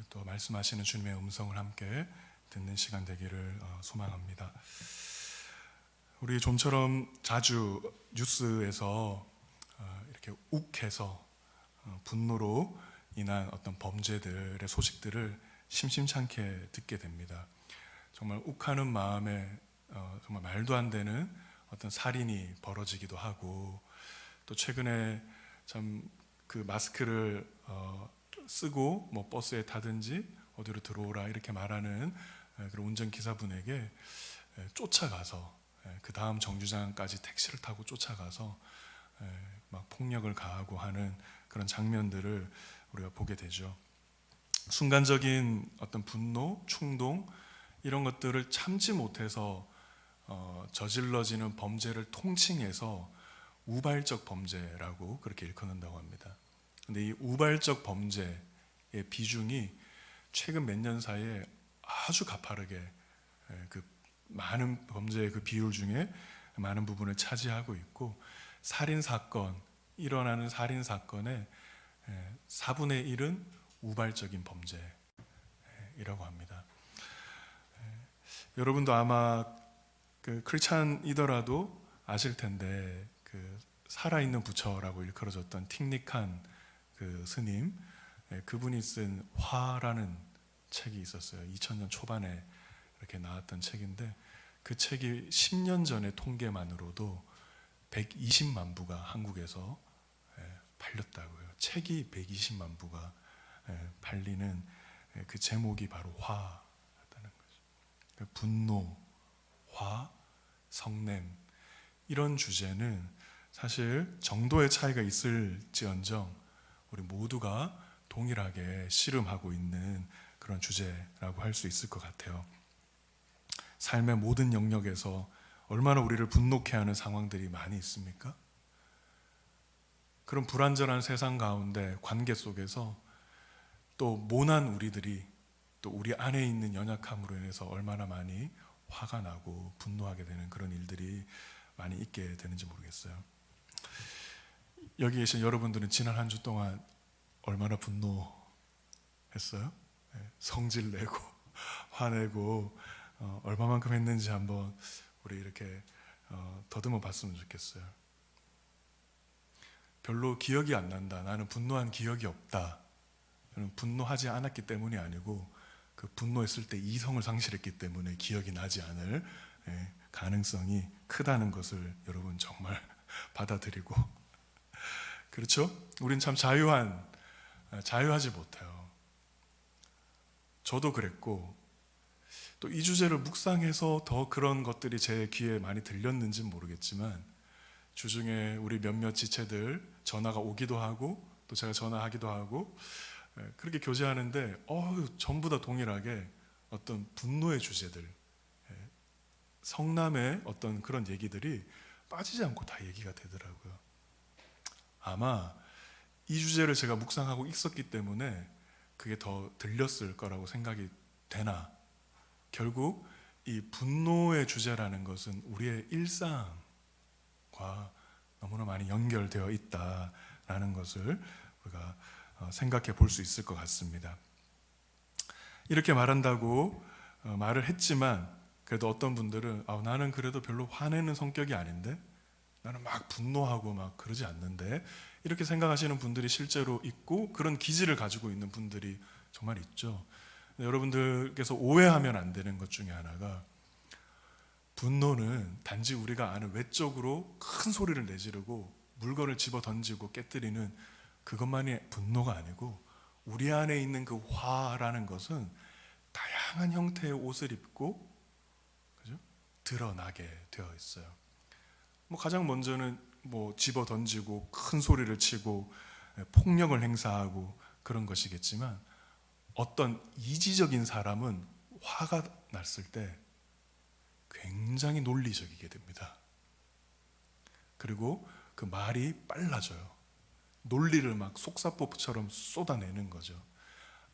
또 말씀하시는 주님의 음성을 함께 듣는 시간 되기를 소망합니다. 우리 좀처럼 자주 뉴스에서 이렇게 욱해서 분노로 인한 어떤 범죄들의 소식들을 심심찮게 듣게 됩니다. 정말 욱하는 마음에 정말 말도 안 되는 어떤 살인이 벌어지기도 하고, 또 최근에 참 그 마스크를 쓰고 뭐 버스에 타든지 어디로 들어오라 이렇게 말하는 그런 운전기사분에게 쫓아가서 그 다음 정류장까지 택시를 타고 쫓아가서 막 폭력을 가하고 하는 그런 장면들을 우리가 보게 되죠. 순간적인 어떤 분노, 충동 이런 것들을 참지 못해서 저질러지는 범죄를 통칭해서 우발적 범죄라고 그렇게 일컫는다고 합니다. 근데 이 우발적 범죄의 비중이 최근 몇 년 사이에 아주 가파르게 그 많은 범죄의 그 비율 중에 많은 부분을 차지하고 있고, 일어나는 살인 사건의 4분의 1은 우발적인 범죄라고 합니다. 여러분도 아마 그 크리스찬이더라도 아실 텐데 그 살아있는 부처라고 일컬어졌던 틱닉한 그 스님, 그분이 쓴 화라는 책이 있었어요. 2000년 초반에 이렇게 나왔던 책인데 그 책이 10년 전의 통계만으로도 120만 부가 한국에서 팔렸다고요. 책이 120만 부가 팔리는 그 제목이 바로 화였다는 거죠. 분노, 화, 성냄 이런 주제는 사실 정도의 차이가 있을지언정 우리 모두가 동일하게 씨름하고 있는 그런 주제라고 할 수 있을 것 같아요. 삶의 모든 영역에서 얼마나 우리를 분노케 하는 상황들이 많이 있습니까? 그런 불완전한 세상 가운데 관계 속에서 또 모난 우리들이 또 우리 안에 있는 연약함으로 인해서 얼마나 많이 화가 나고 분노하게 되는 그런 일들이 많이 있게 되는지 모르겠어요. 여기 계신 여러분들은 지난 한 주 동안 얼마나 분노했어요? 성질 내고 화내고 얼마만큼 했는지 한번 우리 이렇게 더듬어 봤으면 좋겠어요. 별로 기억이 안 난다. 나는 분노한 기억이 없다. 저는 분노하지 않았기 때문이 아니고 그 분노했을 때 이성을 상실했기 때문에 기억이 나지 않을 가능성이 크다는 것을 여러분 정말 받아들이고, 그렇죠? 우린 참 자유하지 못해요. 저도 그랬고, 또 이 주제를 묵상해서 더 그런 것들이 제 귀에 많이 들렸는지는 모르겠지만 주중에 우리 몇몇 지체들 전화가 오기도 하고 또 제가 전화하기도 하고 그렇게 교제하는데 전부 다 동일하게 어떤 분노의 주제들, 성남의 어떤 그런 얘기들이 빠지지 않고 다 얘기가 되더라고요. 아마 이 주제를 제가 묵상하고 있었기 때문에 그게 더 들렸을 거라고 생각이 되나, 결국 이 분노의 주제라는 것은 우리의 일상과 너무나 많이 연결되어 있다라는 것을 우리가 생각해 볼 수 있을 것 같습니다. 이렇게 말한다고 말을 했지만 그래도 어떤 분들은 나는 그래도 별로 화내는 성격이 아닌데, 나는 막 분노하고 막 그러지 않는데, 이렇게 생각하시는 분들이 실제로 있고 그런 기질을 가지고 있는 분들이 정말 있죠. 여러분들께서 오해하면 안 되는 것 중에 하나가, 분노는 단지 우리가 아는 외적으로 큰 소리를 내지르고 물건을 집어 던지고 깨뜨리는 그것만이 분노가 아니고, 우리 안에 있는 그 화라는 것은 다양한 형태의 옷을 입고, 그죠? 드러나게 되어 있어요. 가장 먼저는 집어 던지고 큰 소리를 치고 폭력을 행사하고 그런 것이겠지만, 어떤 이지적인 사람은 화가 났을 때 굉장히 논리적이게 됩니다. 그리고 그 말이 빨라져요. 논리를 막 속사포처럼 쏟아내는 거죠.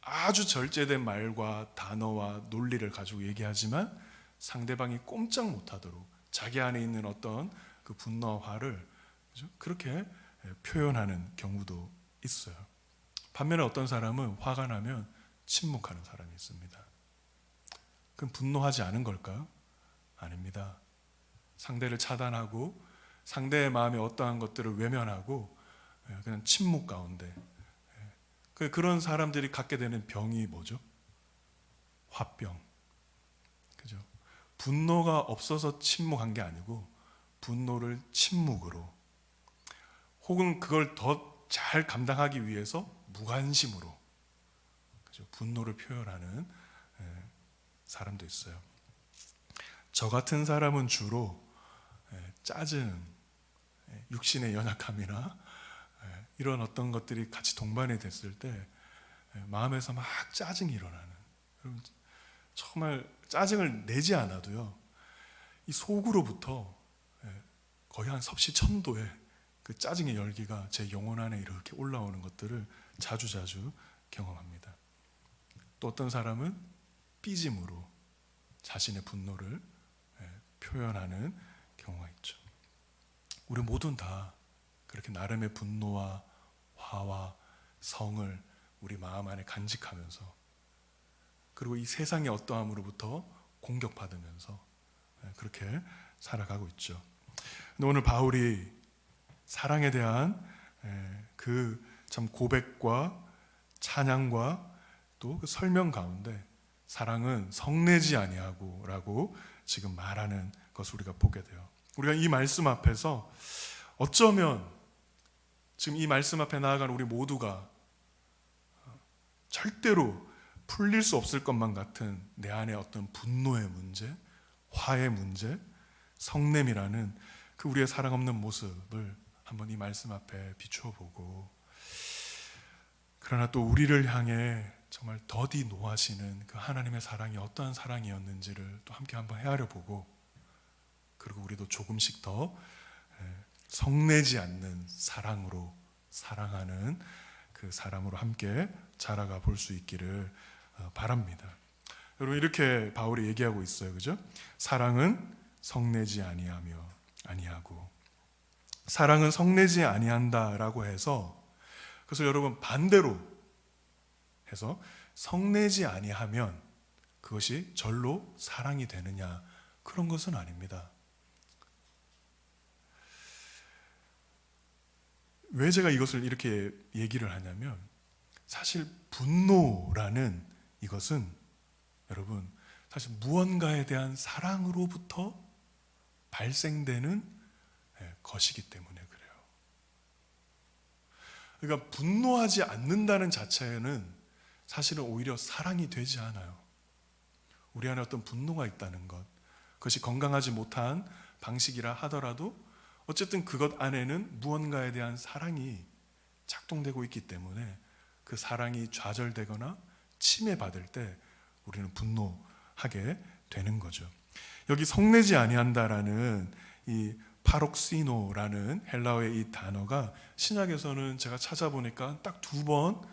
아주 절제된 말과 단어와 논리를 가지고 얘기하지만 상대방이 꼼짝 못하도록 자기 안에 있는 어떤 그 분노와 화를 그렇게 표현하는 경우도 있어요. 반면에 어떤 사람은 화가 나면 침묵하는 사람이 있습니다. 그럼 분노하지 않은 걸까요? 아닙니다. 상대를 차단하고 상대의 마음에 어떠한 것들을 외면하고 그냥 침묵 가운데, 그런 사람들이 갖게 되는 병이 뭐죠? 화병. 그죠? 분노가 없어서 침묵한 게 아니고 분노를 침묵으로, 혹은 그걸 더 잘 감당하기 위해서 무관심으로, 그죠? 분노를 표현하는 사람도 있어요. 저 같은 사람은 주로 짜증, 육신의 연약함이나 이런 어떤 것들이 같이 동반이 됐을 때 마음에서 막 짜증이 일어나는, 정말 짜증을 내지 않아도요, 이 속으로부터 거의 한 섭씨 1000도의 그 짜증의 열기가 제 영혼 안에 이렇게 올라오는 것들을 자주자주 경험합니다. 또 어떤 사람은 삐짐으로 자신의 분노를 표현하는 경우가 있죠. 우리 모두는 다 그렇게 나름의 분노와 화와 성을 우리 마음 안에 간직하면서, 그리고 이 세상의 어떠함으로부터 공격받으면서 그렇게 살아가고 있죠. 근데 오늘 바울이 사랑에 대한 그 참 고백과 찬양과 또 그 설명 가운데 사랑은 성내지 아니하고 라고 지금 말하는 것을 우리가 보게 돼요. 우리가 이 말씀 앞에서 어쩌면 지금 이 말씀 앞에 나아가는 우리 모두가 절대로 풀릴 수 없을 것만 같은 내 안에 어떤 분노의 문제, 화의 문제, 성냄이라는 그 우리의 사랑 없는 모습을 한번 이 말씀 앞에 비추어 보고, 그러나 또 우리를 향해 정말 더디 노하시는 그 하나님의 사랑이 어떠한 사랑이었는지를 또 함께 한번 헤아려 보고, 그리고 우리도 조금씩 더 성내지 않는 사랑으로 사랑하는 그 사람으로 함께 자라가 볼 수 있기를 바랍니다. 여러분, 이렇게 바울이 얘기하고 있어요, 그죠? 사랑은 성내지 아니하고, 사랑은 성내지 아니한다라고 해서, 그래서 여러분 반대로 해서 성내지 아니하면 그것이 절로 사랑이 되느냐, 그런 것은 아닙니다. 왜 제가 이것을 이렇게 얘기를 하냐면, 사실 분노라는 이것은 여러분 사실 무언가에 대한 사랑으로부터 발생되는 것이기 때문에 그래요. 그러니까 분노하지 않는다는 자체는 사실은 오히려 사랑이 되지 않아요. 우리 안에 어떤 분노가 있다는 것, 그것이 건강하지 못한 방식이라 하더라도 어쨌든 그것 안에는 무언가에 대한 사랑이 작동되고 있기 때문에 그 사랑이 좌절되거나 침해받을 때 우리는 분노하게 되는 거죠. 여기 성내지 아니한다라는 이 파록시노라는 헬라어의 이 단어가 신약에서는 제가 찾아보니까 딱 2번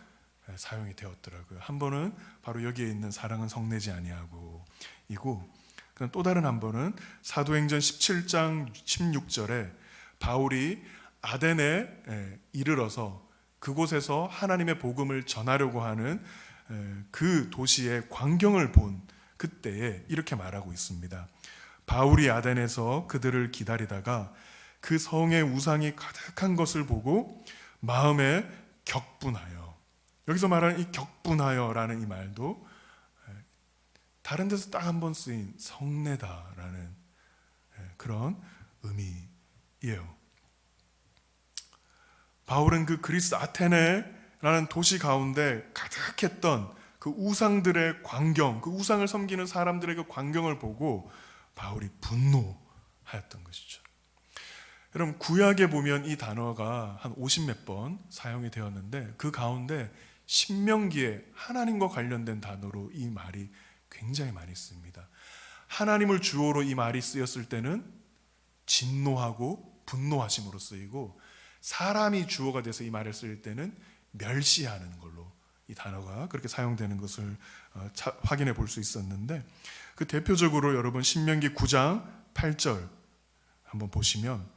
사용이 되었더라고요. 한 번은 바로 여기에 있는 사랑은 성내지 아니하고 이고, 또 다른 한 번은 사도행전 17장 16절에 바울이 아덴에 이르러서 그곳에서 하나님의 복음을 전하려고 하는 그 도시의 광경을 본 그때에 이렇게 말하고 있습니다. 바울이 아덴에서 그들을 기다리다가 그 성의 우상이 가득한 것을 보고 마음에 격분하여, 여기서 말하는 이 격분하여라는 이 말도 다른 데서 딱 한 번 쓰인 성내다라는 그런 의미예요. 바울은 그 그리스 아테네라는 도시 가운데 가득했던 그 우상들의 광경, 그 우상을 섬기는 사람들의 그 광경을 보고 바울이 분노하였던 것이죠. 여러분, 구약에 보면 이 단어가 한 50몇 번 사용이 되었는데 그 가운데 신명기에 하나님과 관련된 단어로 이 말이 굉장히 많이 씁니다. 하나님을 주어로 이 말이 쓰였을 때는 진노하고 분노하심으로 쓰이고, 사람이 주어가 돼서 이 말을 쓸 때는 멸시하는 걸로 이 단어가 그렇게 사용되는 것을 확인해 볼 수 있었는데, 그 대표적으로 여러분 신명기 9장 8절 한번 보시면,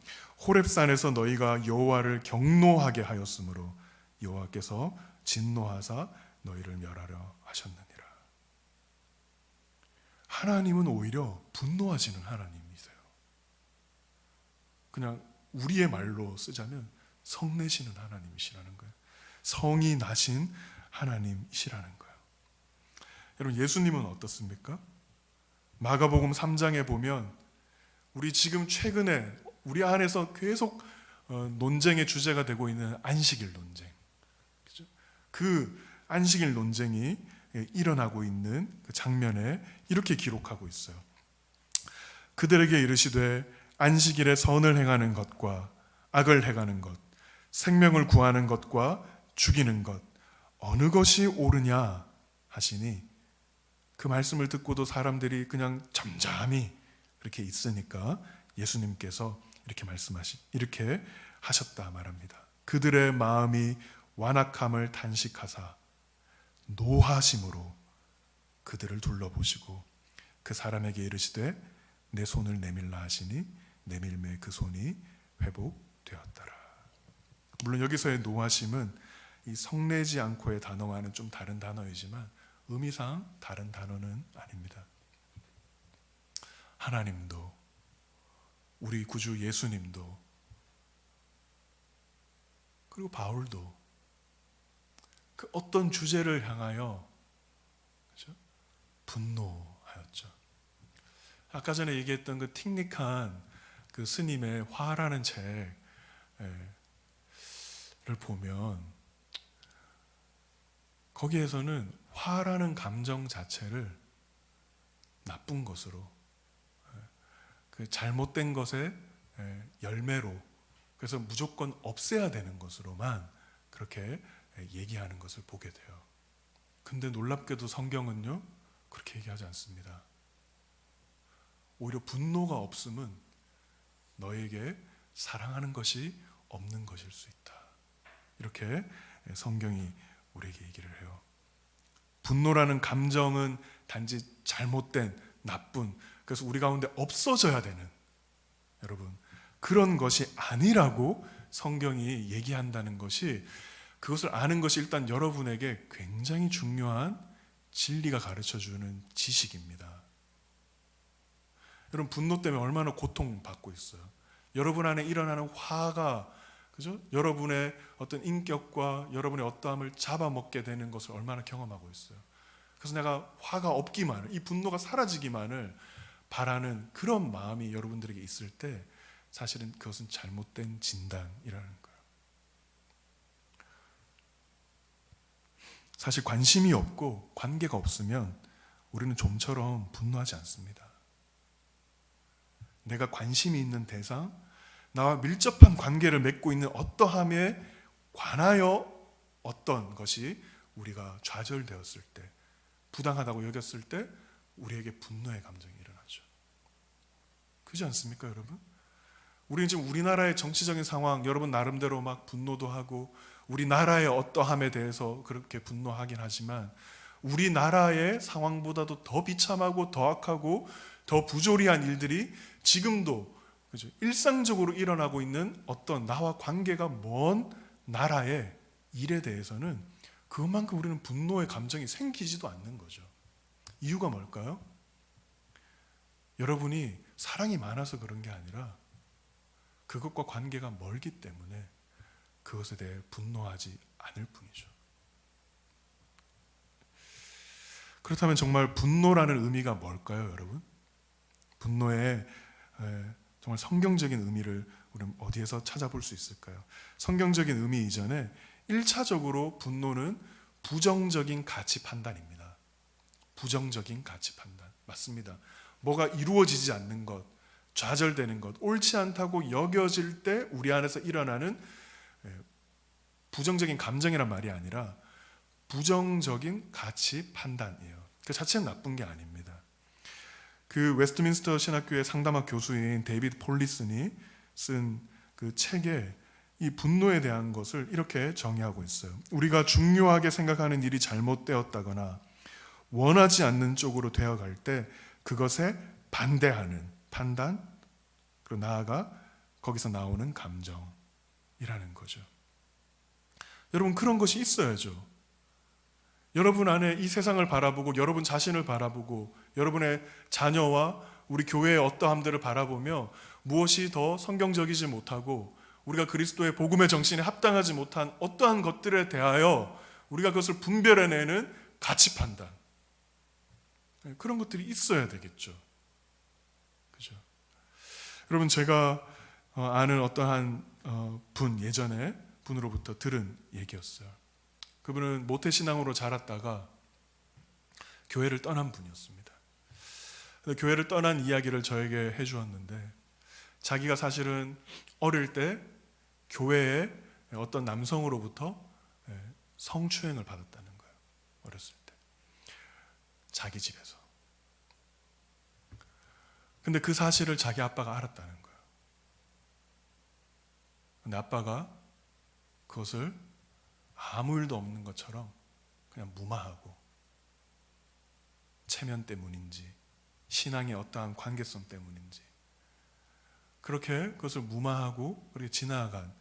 호렙산에서 너희가 여호와를 경노하게 하였으므로 여호와께서 진노하사 너희를 멸하려 하셨느니라. 하나님은 오히려 분노하시는 하나님이세요. 그냥 우리의 말로 쓰자면 성내시는 하나님이시라는 거예요. 성이 나신 하나님이시라는 거예요. 여러분, 예수님은 어떻습니까? 마가복음 3장에 보면 우리 지금 최근에 우리 안에서 계속 논쟁의 주제가 되고 있는 안식일 논쟁, 그죠? 그 안식일 논쟁이 일어나고 있는 그 장면에 이렇게 기록하고 있어요. 그들에게 이르시되 안식일에 선을 행하는 것과 악을 행하는 것, 생명을 구하는 것과 죽이는 것, 어느 것이 옳으냐 하시니, 그 말씀을 듣고도 사람들이 그냥 잠잠히 그렇게 있으니까 예수님께서 이렇게 하셨다 말합니다. 그들의 마음이 완악함을 단식하사 노하심으로 그들을 둘러보시고 그 사람에게 이르시되 내 손을 내밀라 하시니 내밀매 그 손이 회복되었더라. 물론 여기서의 노하심은 이 성내지 않고의 단어와는 좀 다른 단어이지만 의미상 다른 단어는 아닙니다. 하나님도, 우리 구주 예수님도, 그리고 바울도 그 어떤 주제를 향하여, 그렇죠? 분노하였죠. 아까 전에 얘기했던 그 틱닉한 그 스님의 화라는 책을 보면 거기에서는 화라는 감정 자체를 나쁜 것으로, 그 잘못된 것의 열매로 그래서 무조건 없애야 되는 것으로만 그렇게 얘기하는 것을 보게 돼요. 근데 놀랍게도 성경은요, 그렇게 얘기하지 않습니다. 오히려 분노가 없음은 너에게 사랑하는 것이 없는 것일 수 있다. 이렇게 성경이 우리에게 얘기를 해요. 분노라는 감정은 단지 잘못된, 나쁜, 그래서 우리 가운데 없어져야 되는, 여러분, 그런 것이 아니라고 성경이 얘기한다는 것이, 그것을 아는 것이 일단 여러분에게 굉장히 중요한 진리가 가르쳐주는 지식입니다. 여러분, 분노 때문에 얼마나 고통받고 있어요. 여러분 안에 일어나는 화가, 그죠? 여러분의 어떤 인격과 여러분의 어떠함을 잡아먹게 되는 것을 얼마나 경험하고 있어요. 그래서 내가 화가 없기만을, 이 분노가 사라지기만을 바라는 그런 마음이 여러분들에게 있을 때 사실은 그것은 잘못된 진단이라는 거예요. 사실 관심이 없고 관계가 없으면 우리는 좀처럼 분노하지 않습니다. 내가 관심이 있는 대상, 나와 밀접한 관계를 맺고 있는 어떠함에 관하여 어떤 것이 우리가 좌절되었을 때, 부당하다고 여겼을 때 우리에게 분노의 감정이 일어나죠. 그렇지 않습니까, 여러분? 우리는 지금 우리나라의 정치적인 상황, 여러분 나름대로 막 분노도 하고 우리나라의 어떠함에 대해서 그렇게 분노하긴 하지만 우리나라의 상황보다도 더 비참하고 더 악하고 더 부조리한 일들이 지금도, 그죠, 일상적으로 일어나고 있는 어떤 나와 관계가 먼 나라의 일에 대해서는 그것만큼 우리는 분노의 감정이 생기지도 않는 거죠. 이유가 뭘까요? 여러분이 사랑이 많아서 그런 게 아니라 그것과 관계가 멀기 때문에 그것에 대해 분노하지 않을 뿐이죠. 그렇다면 정말 분노라는 의미가 뭘까요, 여러분? 분노의 정말 성경적인 의미를 우리는 어디에서 찾아볼 수 있을까요? 성경적인 의미 이전에 1차적으로 분노는 부정적인 가치 판단입니다. 부정적인 가치 판단. 맞습니다. 뭐가 이루어지지 않는 것, 좌절되는 것, 옳지 않다고 여겨질 때 우리 안에서 일어나는 부정적인 감정이란 말이 아니라 부정적인 가치 판단이에요. 그 자체는 나쁜 게 아닙니다. 그 웨스트민스터 신학교의 상담학 교수인 데이비드 폴리슨이 쓴 그 책에 이 분노에 대한 것을 이렇게 정의하고 있어요. 우리가 중요하게 생각하는 일이 잘못되었다거나 원하지 않는 쪽으로 되어갈 때 그것에 반대하는 판단, 그리고 나아가 거기서 나오는 감정이라는 거죠. 여러분, 그런 것이 있어야죠. 여러분 안에 이 세상을 바라보고 여러분 자신을 바라보고 여러분의 자녀와 우리 교회의 어떠함들을 바라보며 무엇이 더 성경적이지 못하고 우리가 그리스도의 복음의 정신에 합당하지 못한 어떠한 것들에 대하여 우리가 그것을 분별해내는 가치 판단, 그런 것들이 있어야 되겠죠. 그죠? 여러분, 제가 아는 어떠한 분, 예전에 분으로부터 들은 얘기였어요. 그분은 모태신앙으로 자랐다가 교회를 떠난 분이었습니다. 교회를 떠난 이야기를 저에게 해주었는데, 자기가 사실은 어릴 때 교회에 어떤 남성으로부터 성추행을 받았다는 거예요. 어렸을 때 자기 집에서. 근데 그 사실을 자기 아빠가 알았다는 거예요. 근데 아빠가 그것을 아무 일도 없는 것처럼 그냥 무마하고, 체면 때문인지 신앙의 어떠한 관계성 때문인지 그렇게 그것을 무마하고 그렇게 지나간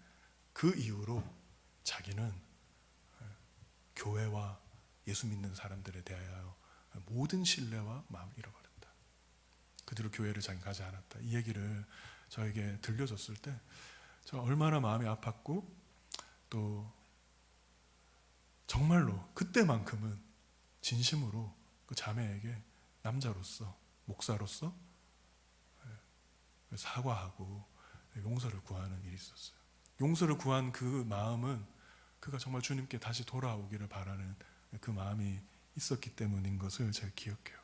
그 이후로 자기는 교회와 예수 믿는 사람들에 대하여 모든 신뢰와 마음을 잃어버렸다. 그 뒤로 교회를 자기가 가지 않았다. 이 얘기를 저에게 들려줬을 때 저 얼마나 마음이 아팠고, 또 정말로 그때만큼은 진심으로 그 자매에게 남자로서, 목사로서 사과하고 용서를 구하는 일이 있었어요. 용서를 구한 그 마음은 그가 정말 주님께 다시 돌아오기를 바라는 그 마음이 있었기 때문인 것을 제가 기억해요.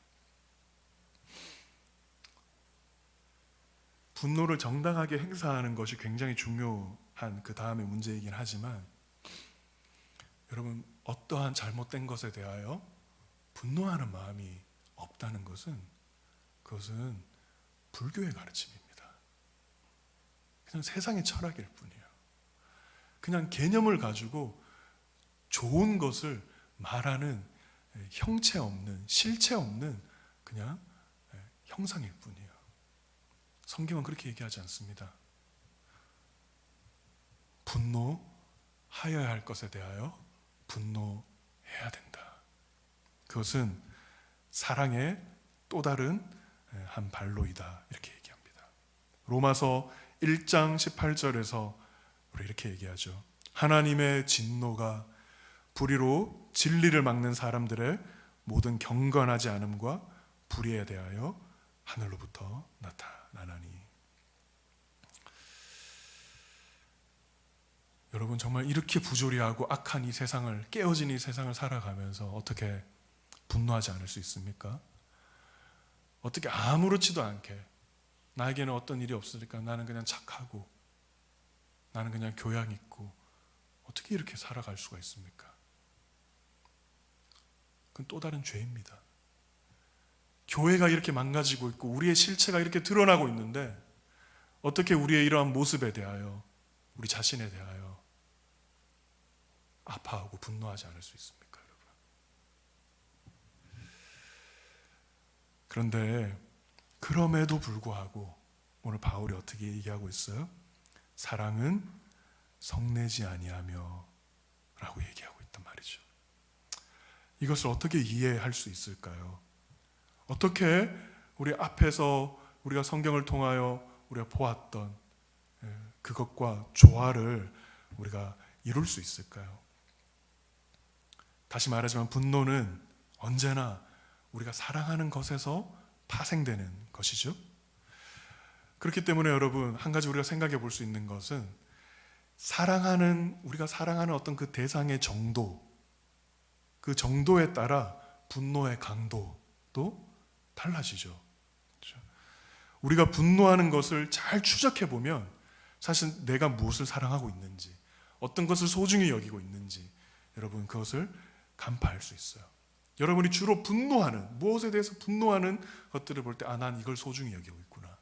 분노를 정당하게 행사하는 것이 굉장히 중요한 그 다음의 문제이긴 하지만 여러분 어떠한 잘못된 것에 대하여 분노하는 마음이 없다는 것은 그것은 불교의 가르침입니다. 그냥 세상의 철학일 뿐이에요. 그냥 개념을 가지고 좋은 것을 말하는 형체 없는 실체 없는 그냥 형상일 뿐이에요. 성경은 그렇게 얘기하지 않습니다. 분노하여야 할 것에 대하여 분노해야 된다. 그것은 사랑의 또 다른 한 발로이다. 이렇게 얘기합니다. 로마서 1장 18절에서 우리 이렇게 얘기하죠. 하나님의 진노가 불의로 진리를 막는 사람들의 모든 경건하지 않음과 불의에 대하여 하늘로부터 나타나나니. 여러분 정말 이렇게 부조리하고 악한 이 세상을, 깨어진 이 세상을 살아가면서 어떻게 분노하지 않을 수 있습니까? 어떻게 아무렇지도 않게 나에게는 어떤 일이 없으니까 나는 그냥 착하고 나는 그냥 교양 있고 어떻게 이렇게 살아갈 수가 있습니까? 그건 또 다른 죄입니다. 교회가 이렇게 망가지고 있고 우리의 실체가 이렇게 드러나고 있는데 어떻게 우리의 이러한 모습에 대하여 우리 자신에 대하여 아파하고 분노하지 않을 수 있습니까, 여러분? 그런데 그럼에도 불구하고 오늘 바울이 어떻게 얘기하고 있어요? 사랑은 성내지 아니하며 라고 얘기하고 있단 말이죠. 이것을 어떻게 이해할 수 있을까요? 어떻게 우리 앞에서 우리가 성경을 통하여 우리가 보았던 그것과 조화를 우리가 이룰 수 있을까요? 다시 말하지만 분노는 언제나 우리가 사랑하는 것에서 파생되는 것이죠. 그렇기 때문에 여러분 한 가지 우리가 생각해 볼 수 있는 것은 우리가 사랑하는 어떤 그 대상의 정도, 그 정도에 따라 분노의 강도도 달라지죠. 그렇죠? 우리가 분노하는 것을 잘 추적해 보면 사실 내가 무엇을 사랑하고 있는지, 어떤 것을 소중히 여기고 있는지 여러분 그것을 간파할 수 있어요. 여러분이 주로 분노하는, 무엇에 대해서 분노하는 것들을 볼 때 난 이걸 소중히 여기고 있구나,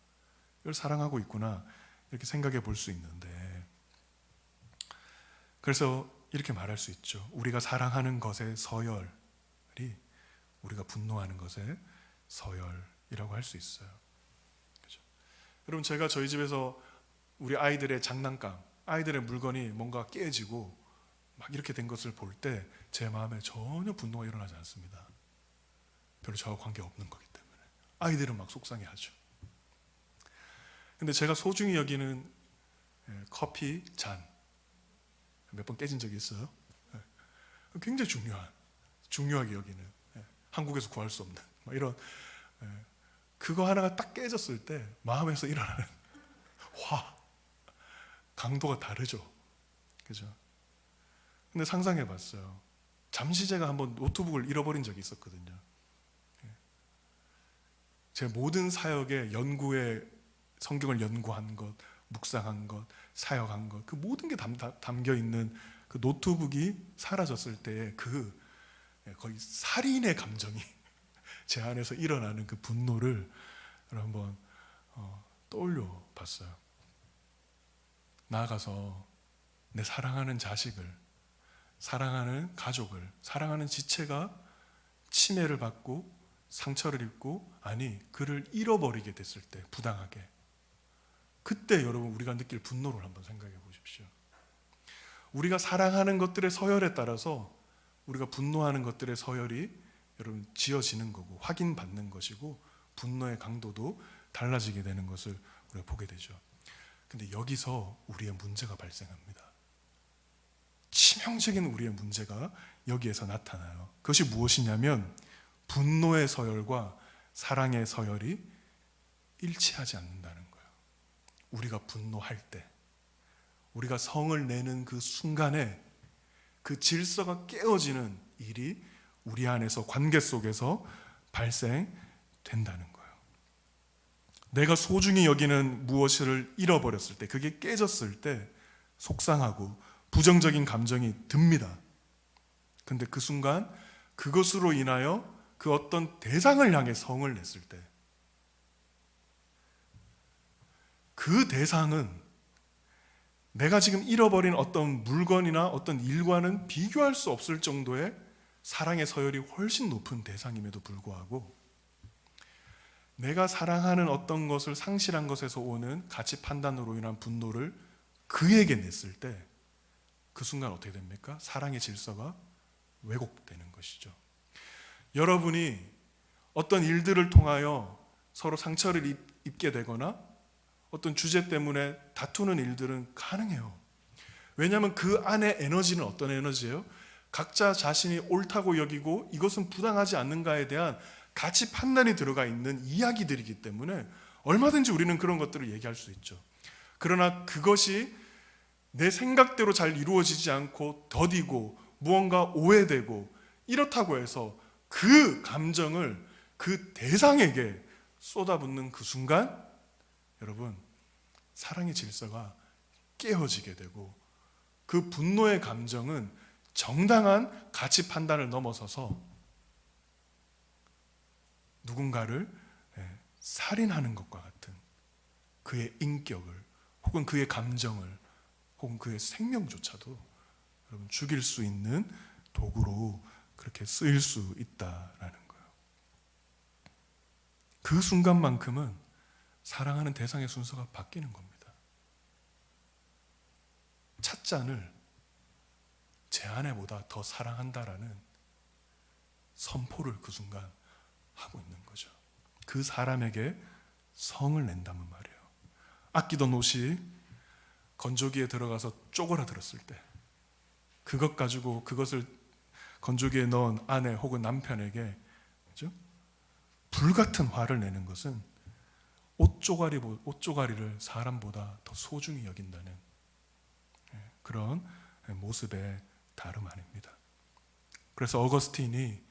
이걸 사랑하고 있구나 이렇게 생각해 볼 수 있는데, 그래서 이렇게 말할 수 있죠. 우리가 사랑하는 것의 서열이 우리가 분노하는 것의 서열이라고 할 수 있어요. 그렇죠? 여러분 제가 저희 집에서 우리 아이들의 장난감, 아이들의 물건이 뭔가 깨지고 막 이렇게 된 것을 볼 때 제 마음에 전혀 분노가 일어나지 않습니다. 별로 저와 관계 없는 거기 때문에. 아이들은 막 속상해하죠. 근데 제가 소중히 여기는 커피 잔 몇 번 깨진 적이 있어요. 굉장히 중요하게 여기는, 한국에서 구할 수 없는 이런 그거 하나가 딱 깨졌을 때 마음에서 일어나는 강도가 다르죠. 그죠? 근데 상상해 봤어요. 잠시 제가 한번 노트북을 잃어버린 적이 있었거든요. 제 모든 사역에 연구에 성경을 연구한 것, 묵상한 것, 사역한 것, 그 모든 게 담겨 있는 그 노트북이 사라졌을 때의 그 거의 살인의 감정이 제 안에서 일어나는 그 분노를 한번 떠올려 봤어요. 나아가서 내 사랑하는 자식을, 사랑하는 가족을, 사랑하는 지체가 침해를 받고 상처를 입고, 아니 그를 잃어버리게 됐을 때, 부당하게, 그때 여러분 우리가 느낄 분노를 한번 생각해 보십시오. 우리가 사랑하는 것들의 서열에 따라서 우리가 분노하는 것들의 서열이 여러분 지어지는 거고 확인받는 것이고, 분노의 강도도 달라지게 되는 것을 우리가 보게 되죠. 근데 여기서 우리의 문제가 발생합니다. 치명적인 우리의 문제가 여기에서 나타나요. 그것이 무엇이냐면 분노의 서열과 사랑의 서열이 일치하지 않는다는 거예요. 우리가 분노할 때, 우리가 성을 내는 그 순간에 그 질서가 깨어지는 일이 우리 안에서, 관계 속에서 발생된다는 거예요. 내가 소중히 여기는 무엇을 잃어버렸을 때, 그게 깨졌을 때 속상하고 부정적인 감정이 듭니다. 근데 그 순간 그것으로 인하여 그 어떤 대상을 향해 성을 냈을 때, 그 대상은 내가 지금 잃어버린 어떤 물건이나 어떤 일과는 비교할 수 없을 정도의 사랑의 서열이 훨씬 높은 대상임에도 불구하고, 내가 사랑하는 어떤 것을 상실한 것에서 오는 가치 판단으로 인한 분노를 그에게 냈을 때, 그 순간 어떻게 됩니까? 사랑의 질서가 왜곡되는 것이죠. 여러분이 어떤 일들을 통하여 서로 상처를 입게 되거나 어떤 주제 때문에 다투는 일들은 가능해요. 왜냐하면 그 안에 에너지는 어떤 에너지예요? 각자 자신이 옳다고 여기고 이것은 부당하지 않는가에 대한 가치 판단이 들어가 있는 이야기들이기 때문에 얼마든지 우리는 그런 것들을 얘기할 수 있죠. 그러나 그것이 내 생각대로 잘 이루어지지 않고 더디고 무언가 오해되고 이렇다고 해서 그 감정을 그 대상에게 쏟아붓는 그 순간, 여러분, 사랑의 질서가 깨어지게 되고 그 분노의 감정은 정당한 가치 판단을 넘어서서 누군가를 살인하는 것과 같은 그의 인격을 혹은 그의 감정을 혹은 그의 생명조차도 여러분 죽일 수 있는 도구로 그렇게 쓰일 수 있다라는 거예요. 그 순간만큼은 사랑하는 대상의 순서가 바뀌는 겁니다. 찻잔을 제 아내보다 더 사랑한다라는 선포를 그 순간 하고 있는 거죠. 그 사람에게 성을 낸다면 말이에요. 아끼던 옷이 건조기에 들어가서 쪼그라들었을 때, 그것 가지고 그것을 건조기에 넣은 아내 혹은 남편에게, 그죠? 불같은 화를 내는 것은 옷조가리를 사람보다 더 소중히 여긴다는 그런 모습의 다름 아닙니다. 그래서 어거스틴이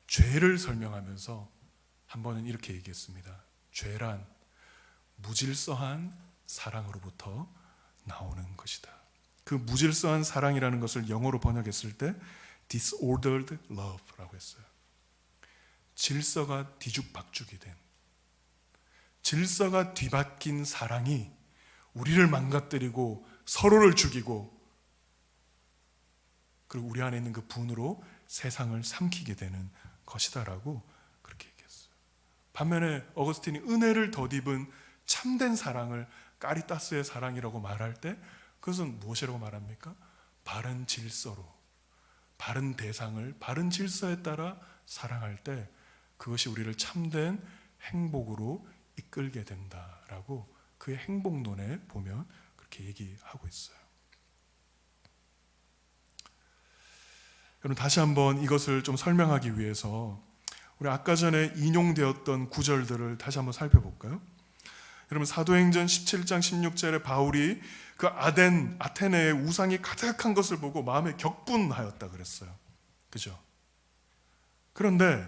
죄를 설명하면서 한 번은 이렇게 얘기했습니다. 죄란 무질서한 사랑으로부터 나오는 것이다. 그 무질서한 사랑이라는 것을 영어로 번역했을 때 disordered love라고 했어요. 질서가 뒤죽박죽이 된, 질서가 뒤바뀐 사랑이 우리를 망가뜨리고 서로를 죽이고, 그리고 우리 안에 있는 그 분으로 세상을 삼키게 되는 것이다라고 그렇게 얘기했어요. 반면에 어거스틴이 은혜를 덧입은 참된 사랑을 까리따스의 사랑이라고 말할 때 그것은 무엇이라고 말합니까? 바른 질서로, 바른 대상을 바른 질서에 따라 사랑할 때 그것이 우리를 참된 행복으로 이끌게 된다라고 그의 행복론에 보면 그렇게 얘기하고 있어요. 여러분, 다시 한번 이것을 좀 설명하기 위해서 우리 아까 전에 인용되었던 구절들을 다시 한번 살펴볼까요? 여러분, 사도행전 17장 16절에 바울이 그 아테네의 우상이 가득한 것을 보고 마음에 격분하였다 그랬어요. 그죠? 그런데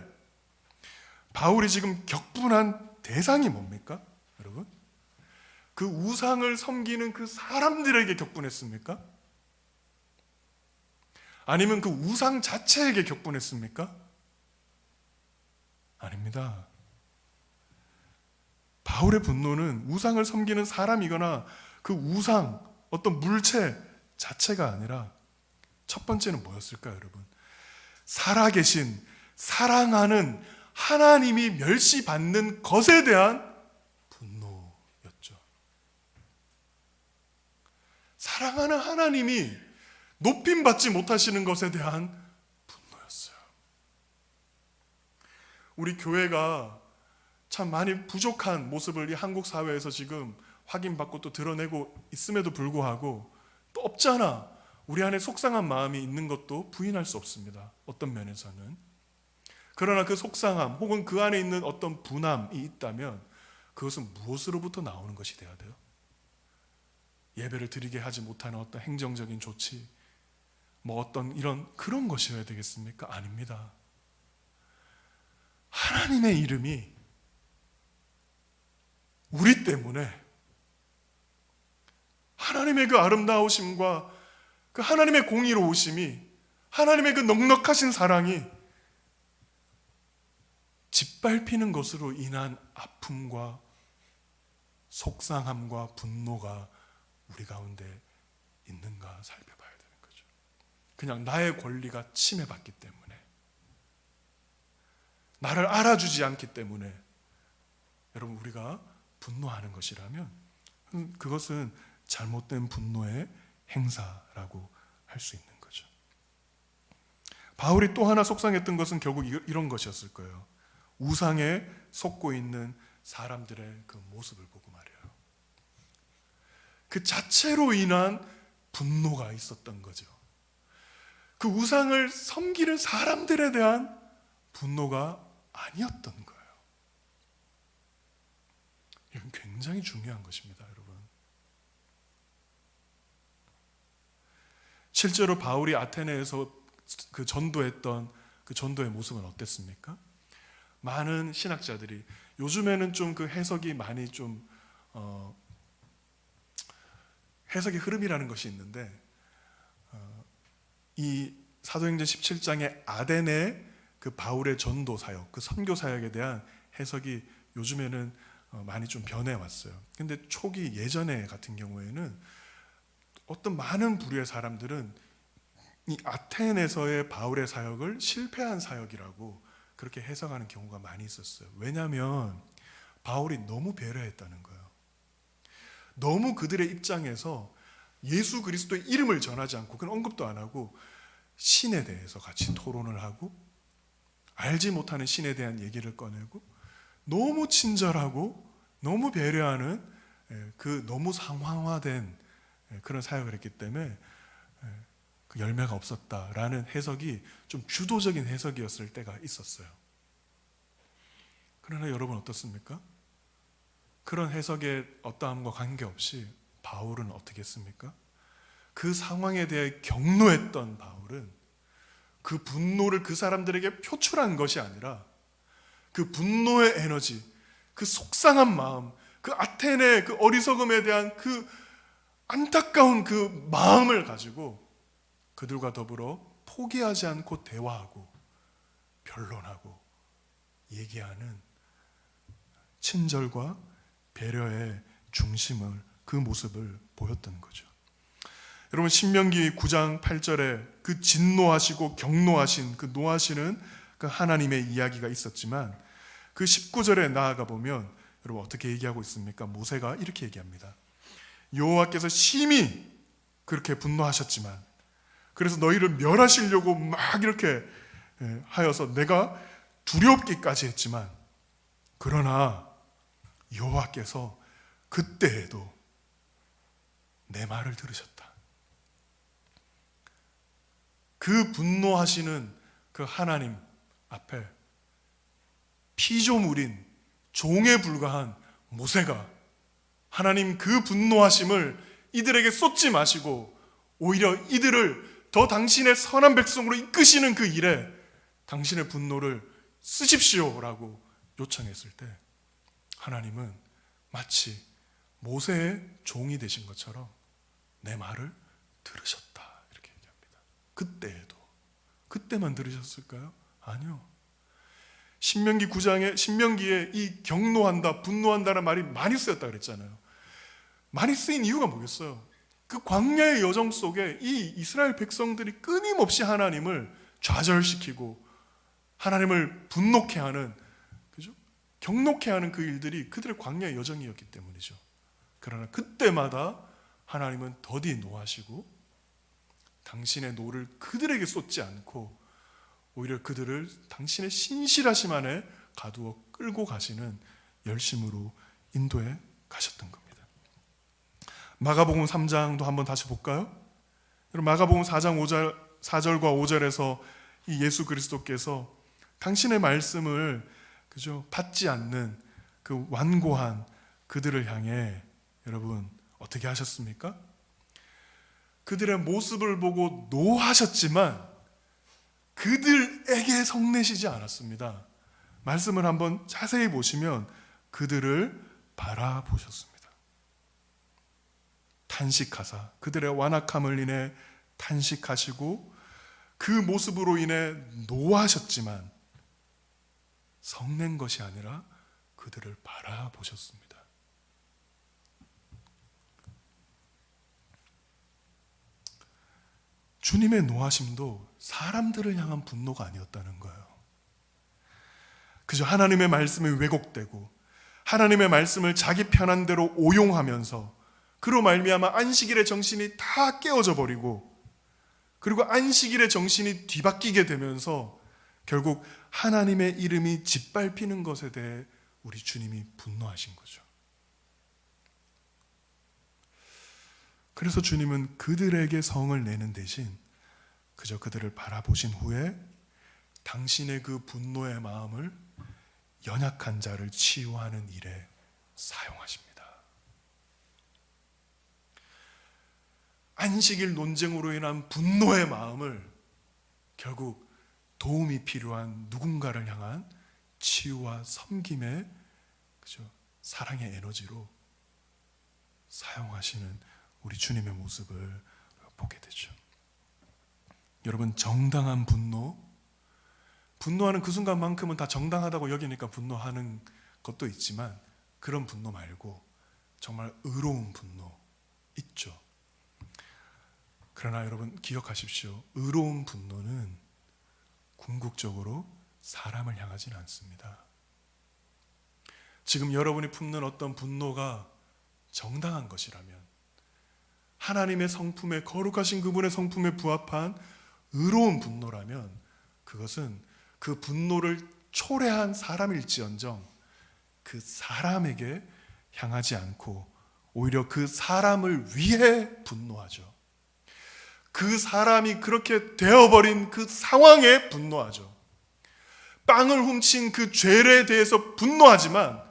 바울이 지금 격분한 대상이 뭡니까? 여러분, 그 우상을 섬기는 그 사람들에게 격분했습니까? 아니면 그 우상 자체에게 격분했습니까? 아닙니다. 바울의 분노는 우상을 섬기는 사람이거나 그 우상, 어떤 물체 자체가 아니라 첫 번째는 뭐였을까요, 여러분? 살아계신, 사랑하는 하나님이 멸시받는 것에 대한 분노였죠. 사랑하는 하나님이 높임받지 못하시는 것에 대한 분노였어요. 우리 교회가 참 많이 부족한 모습을 이 한국 사회에서 지금 확인받고 또 드러내고 있음에도 불구하고 또 없잖아, 우리 안에 속상한 마음이 있는 것도 부인할 수 없습니다. 어떤 면에서는. 그러나 그 속상함 혹은 그 안에 있는 어떤 분함이 있다면 그것은 무엇으로부터 나오는 것이 돼야 돼요? 예배를 드리게 하지 못하는 어떤 행정적인 조치, 어떤 이런 그런 것이어야 되겠습니까? 아닙니다. 하나님의 이름이 우리 때문에 하나님의 그 아름다우심과 그 하나님의 공의로우심이, 하나님의 그 넉넉하신 사랑이 짓밟히는 것으로 인한 아픔과 속상함과 분노가 우리 가운데 있는가 살펴봐야 되는 거죠. 그냥 나의 권리가 침해받기 때문에, 나를 알아주지 않기 때문에 여러분 우리가 분노하는 것이라면 그것은 잘못된 분노의 행사라고 할 수 있는 거죠. 바울이 또 하나 속상했던 것은 결국 이런 것이었을 거예요. 우상에 속고 있는 사람들의 그 모습을 보고 말이에요. 그 자체로 인한 분노가 있었던 거죠. 그 우상을 섬기는 사람들에 대한 분노가 아니었던 거예요. 이건 굉장히 중요한 것입니다, 여러분. 실제로 바울이 아테네에서 그 전도했던 그 전도의 모습은 어땠습니까? 많은 신학자들이, 요즘에는 좀 그 해석이 많이 좀 해석의 흐름이라는 것이 있는데, 이 사도행전 17장의 아데네 그 바울의 전도 사역, 그 선교 사역에 대한 해석이 요즘에는 많이 좀 변해왔어요. 근데 초기 예전에 같은 경우에는 어떤 많은 부류의 사람들은 이 아테네에서의 바울의 사역을 실패한 사역이라고 그렇게 해석하는 경우가 많이 있었어요. 왜냐하면 바울이 너무 배려했다는 거예요. 너무 그들의 입장에서 예수 그리스도의 이름을 전하지 않고, 그건 언급도 안 하고 신에 대해서 같이 토론을 하고, 알지 못하는 신에 대한 얘기를 꺼내고, 너무 친절하고 너무 배려하는 그 너무 상황화된 그런 사역을 했기 때문에 그 열매가 없었다라는 해석이 좀 주도적인 해석이었을 때가 있었어요. 그러나 여러분 어떻습니까? 그런 해석의 어떠함과 관계없이 바울은 어떻게 했습니까? 그 상황에 대해 격노했던 바울은 그 분노를 그 사람들에게 표출한 것이 아니라 그 분노의 에너지, 그 속상한 마음, 그 아테네 그 어리석음에 대한 그 안타까운 그 마음을 가지고 그들과 더불어 포기하지 않고 대화하고 변론하고 얘기하는 친절과 배려의 중심을, 그 모습을 보였던 거죠. 여러분, 신명기 9장 8절에 그 진노하시고 경노하신 그 노하시는 그 하나님의 이야기가 있었지만, 그 19절에 나아가 보면 여러분 어떻게 얘기하고 있습니까? 모세가 이렇게 얘기합니다. 여호와께서 심히 그렇게 분노하셨지만, 그래서 너희를 멸하시려고 막 이렇게 하여서 내가 두렵기까지 했지만, 그러나 여호와께서 그때에도 내 말을 들으셨다. 그 분노하시는 그 하나님 앞에 피조물인 종에 불과한 모세가 하나님 그 분노하심을 이들에게 쏟지 마시고 오히려 이들을 더 당신의 선한 백성으로 이끄시는 그 일에 당신의 분노를 쓰십시오라고 요청했을 때, 하나님은 마치 모세의 종이 되신 것처럼 내 말을 들으셨다 이렇게 얘기합니다. 그때에도, 그때만 들으셨을까요? 아니요. 신명기 9장에, 신명기에 이 경노한다, 분노한다는 말이 많이 쓰였다 그랬잖아요. 많이 쓰인 이유가 뭐겠어요? 그 광야의 여정 속에 이 이스라엘 백성들이 끊임없이 하나님을 좌절시키고 하나님을 분노케 하는, 그죠? 경노케 하는 그 일들이 그들의 광야의 여정이었기 때문이죠. 그러나 그때마다 하나님은 더디 노하시고 당신의 노를 그들에게 쏟지 않고 오히려 그들을 당신의 신실하심 안에 가두어 끌고 가시는 열심으로 인도해 가셨던 겁니다. 마가복음 3장도 한번 다시 볼까요? 마가복음 4장 4절과 5절에서 이 예수 그리스도께서 당신의 말씀을, 그죠, 받지 않는 그 완고한 그들을 향해 여러분 어떻게 하셨습니까? 그들의 모습을 보고 노하셨지만 그들에게 성내시지 않았습니다. 말씀을 한번 자세히 보시면 그들을 바라보셨습니다. 탄식하사 그들의 완악함을 인해 탄식하시고 그 모습으로 인해 노하셨지만 성낸 것이 아니라 그들을 바라보셨습니다. 주님의 노하심도 사람들을 향한 분노가 아니었다는 거예요. 그저 하나님의 말씀이 왜곡되고 하나님의 말씀을 자기 편한 대로 오용하면서 그로 말미암아 안식일의 정신이 다 깨어져 버리고 그리고 안식일의 정신이 뒤바뀌게 되면서 결국 하나님의 이름이 짓밟히는 것에 대해 우리 주님이 분노하신 거죠. 그래서 주님은 그들에게 성을 내는 대신 그저 그들을 바라보신 후에 당신의 그 분노의 마음을 연약한 자를 치유하는 일에 사용하십니다. 안식일 논쟁으로 인한 분노의 마음을 결국 도움이 필요한 누군가를 향한 치유와 섬김의 사랑의 에너지로 사용하시는 우리 주님의 모습을 보게 되죠. 여러분, 정당한 분노하는 그 순간만큼은 다 정당하다고 여기니까 분노하는 것도 있지만 그런 분노 말고 정말 의로운 분노 있죠. 그러나 여러분 기억하십시오. 의로운 분노는 궁극적으로 사람을 향하지는 않습니다. 지금 여러분이 품는 어떤 분노가 정당한 것이라면 하나님의 성품에 거룩하신 그분의 성품에 부합한 의로운 분노라면 그것은 그 분노를 초래한 사람일지언정 그 사람에게 향하지 않고 오히려 그 사람을 위해 분노하죠. 그 사람이 그렇게 되어버린 그 상황에 분노하죠. 빵을 훔친 그 죄에 대해서 분노하지만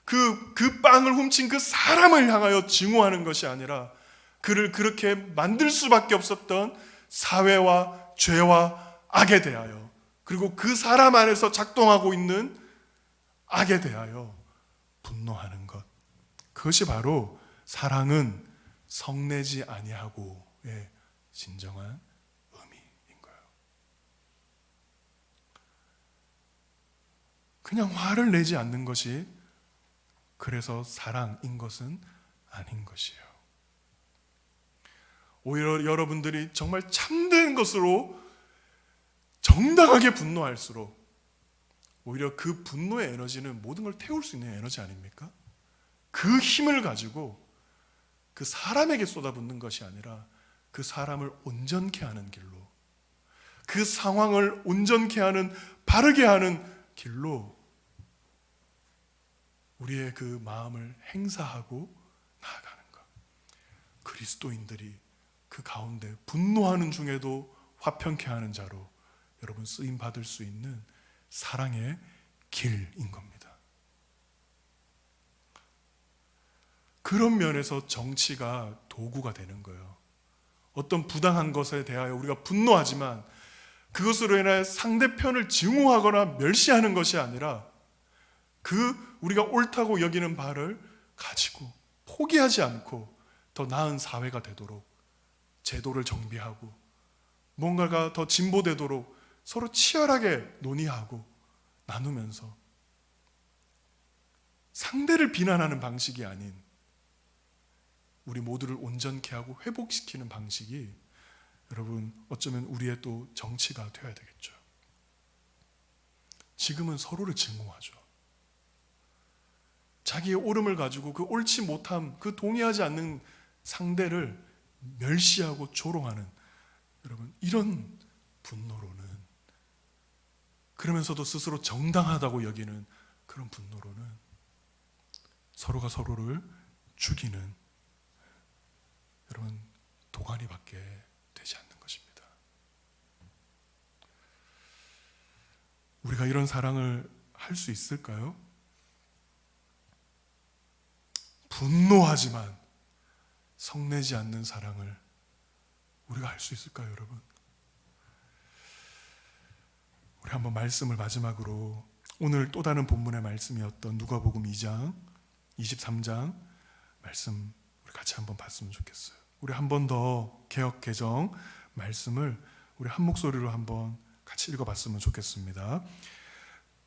그 빵을 훔친 그 사람을 향하여 증오하는 것이 아니라 그를 그렇게 만들 수밖에 없었던 사회와 죄와 악에 대하여 그리고 그 사람 안에서 작동하고 있는 악에 대하여 분노하는 것, 그것이 바로 사랑은 성내지 아니하고의 진정한 의미인 거예요. 그냥 화를 내지 않는 것이 그래서 사랑인 것은 아닌 것이에요. 오히려 여러분들이 정말 참된 것으로 정당하게 분노할수록 오히려 그 분노의 에너지는 모든 걸 태울 수 있는 에너지 아닙니까? 그 힘을 가지고 그 사람에게 쏟아붓는 것이 아니라 그 사람을 온전케 하는 길로, 그 상황을 온전케 하는, 바르게 하는 길로 우리의 그 마음을 행사하고 나아가는 것. 그리스도인들이 그 가운데 분노하는 중에도 화평케 하는 자로 여러분 쓰임 받을 수 있는 사랑의 길인 겁니다. 그런 면에서 정치가 도구가 되는 거예요. 어떤 부당한 것에 대하여 우리가 분노하지만 그것으로 인해 상대편을 증오하거나 멸시하는 것이 아니라 우리가 옳다고 여기는 바를 가지고 포기하지 않고 더 나은 사회가 되도록 제도를 정비하고 뭔가가 더 진보되도록 서로 치열하게 논의하고 나누면서 상대를 비난하는 방식이 아닌 우리 모두를 온전케 하고 회복시키는 방식이 여러분 어쩌면 우리의 또 정치가 되어야 되겠죠. 지금은 서로를 증오하죠. 자기의 옳음을 가지고 그 옳지 못함, 그 동의하지 않는 상대를 멸시하고 조롱하는 여러분 이런 분노로는, 그러면서도 스스로 정당하다고 여기는 그런 분노로는 서로가 서로를 죽이는 여러분 도가니밖에 되지 않는 것입니다. 우리가 이런 사랑을 할 수 있을까요? 분노하지만 성내지 않는 사랑을 우리가 할 수 있을까요, 여러분? 우리 한번 말씀을 마지막으로 오늘 또 다른 본문의 말씀이었던 누가복음 2장 23장 말씀 우리 같이 한번 봤으면 좋겠어요. 우리 한 번 더 개역 개정 말씀을 우리 한 목소리로 한번 같이 읽어봤으면 좋겠습니다.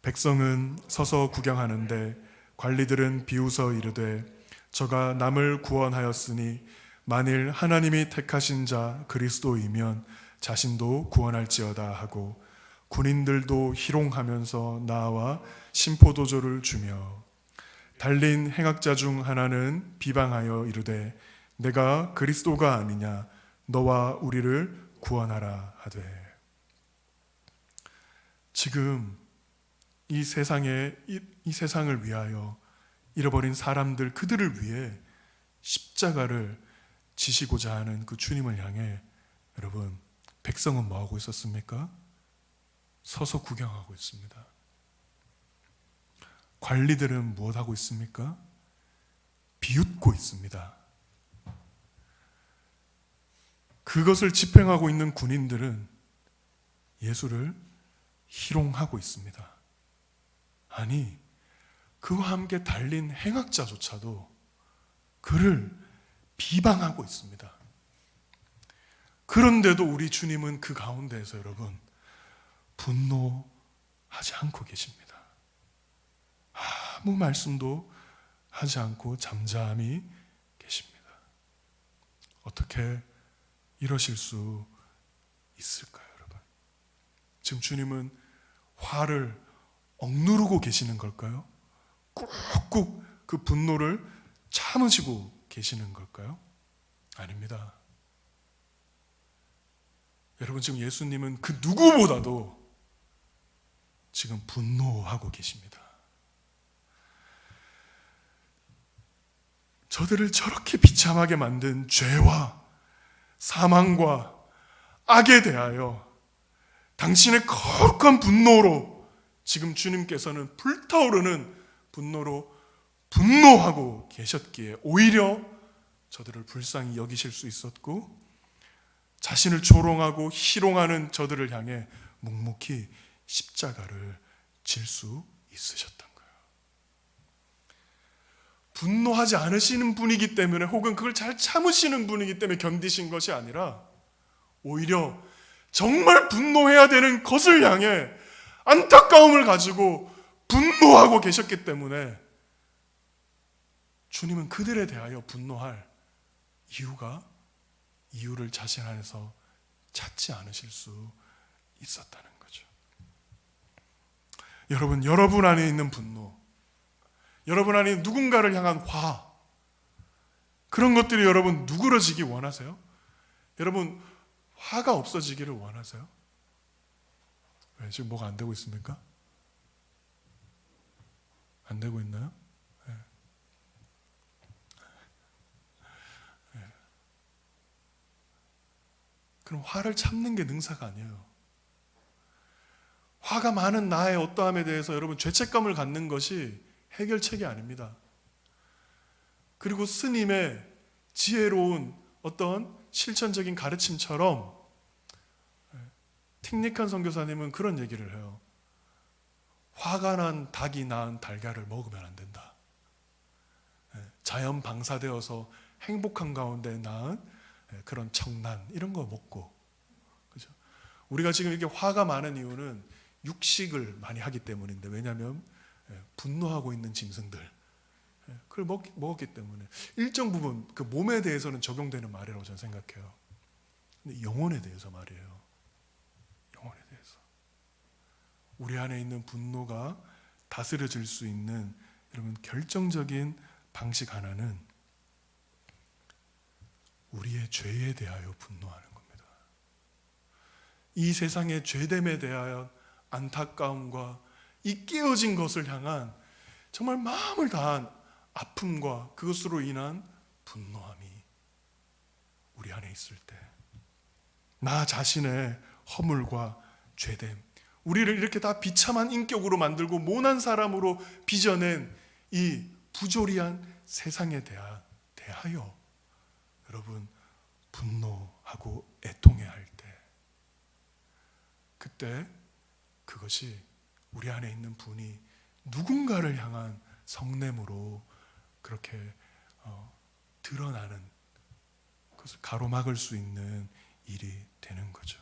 백성은 서서 구경하는데 관리들은 비웃어 이르되 저가 남을 구원하였으니 만일 하나님이 택하신 자 그리스도이면 자신도 구원할지어다 하고 군인들도 희롱하면서 나와 심포도조를 주며 달린 행악자 중 하나는 비방하여 이르되 내가 그리스도가 아니냐 너와 우리를 구원하라 하되. 지금 이 세상을 위하여 잃어버린 사람들 그들을 위해 십자가를 지시고자 하는 그 주님을 향해 여러분 백성은 뭐하고 있었습니까? 서서 구경하고 있습니다. 관리들은 무엇하고 있습니까? 비웃고 있습니다. 그것을 집행하고 있는 군인들은 예수를 희롱하고 있습니다. 아니, 그와 함께 달린 행악자조차도 그를 비방하고 있습니다. 그런데도 우리 주님은 그 가운데에서 여러분 분노하지 않고 계십니다. 아무 말씀도 하지 않고 잠잠히 계십니다. 어떻게 이러실 수 있을까요, 여러분? 지금 주님은 화를 억누르고 계시는 걸까요? 꾹꾹 그 분노를 참으시고 계시는 걸까요? 아닙니다. 여러분 지금 예수님은 그 누구보다도 지금 분노하고 계십니다. 저들을 저렇게 비참하게 만든 죄와 사망과 악에 대하여 당신의 거룩한 분노로 지금 주님께서는 불타오르는 분노로 분노하고 계셨기에 오히려 저들을 불쌍히 여기실 수 있었고 자신을 조롱하고 희롱하는 저들을 향해 묵묵히 십자가를 질 수 있으셨던 거예요. 분노하지 않으시는 분이기 때문에 혹은 그걸 잘 참으시는 분이기 때문에 견디신 것이 아니라 오히려 정말 분노해야 되는 것을 향해 안타까움을 가지고 분노하고 계셨기 때문에 주님은 그들에 대하여 분노할 이유를 자신 안에서 찾지 않으실 수 있었다는 거죠. 여러분 안에 있는 분노, 여러분 안에 누군가를 향한 화, 그런 것들이 여러분 누그러지기 원하세요? 여러분 화가 없어지기를 원하세요? 왜 지금 뭐가 안 되고 있습니까? 안 되고 있나요? 네. 네. 그럼 화를 참는 게 능사가 아니에요. 화가 많은 나의 어떠함에 대해서 여러분 죄책감을 갖는 것이 해결책이 아닙니다. 그리고 스님의 지혜로운 어떤 실천적인 가르침처럼 틱닉한 선교사님은 그런 얘기를 해요. 화가 난 닭이 낳은 달걀을 먹으면 안 된다. 자연 방사되어서 행복한 가운데 낳은 그런 청란 이런 거 먹고, 그죠? 우리가 지금 이렇게 화가 많은 이유는 육식을 많이 하기 때문인데, 왜냐하면 분노하고 있는 짐승들 그걸 먹었기 때문에 일정 부분 그 몸에 대해서는 적용되는 말이라고 저는 생각해요. 근데 영혼에 대해서 말이에요. 영혼에 대해서 우리 안에 있는 분노가 다스려질 수 있는 여러분 결정적인 방식 하나는 우리의 죄에 대하여 분노하는 겁니다. 이 세상의 죄됨에 대하여 안타까움과 이 깨어진 것을 향한 정말 마음을 다한 아픔과 그것으로 인한 분노함이 우리 안에 있을 때, 나 자신의 허물과 죄됨, 우리를 이렇게 다 비참한 인격으로 만들고 모난 사람으로 빚어낸 이 부조리한 세상에 대하여 여러분 분노하고 애통해야 할 때, 그때 그것이 우리 안에 있는 분이 누군가를 향한 성냄으로 그렇게 드러나는 그것을 가로막을 수 있는 일이 되는 거죠.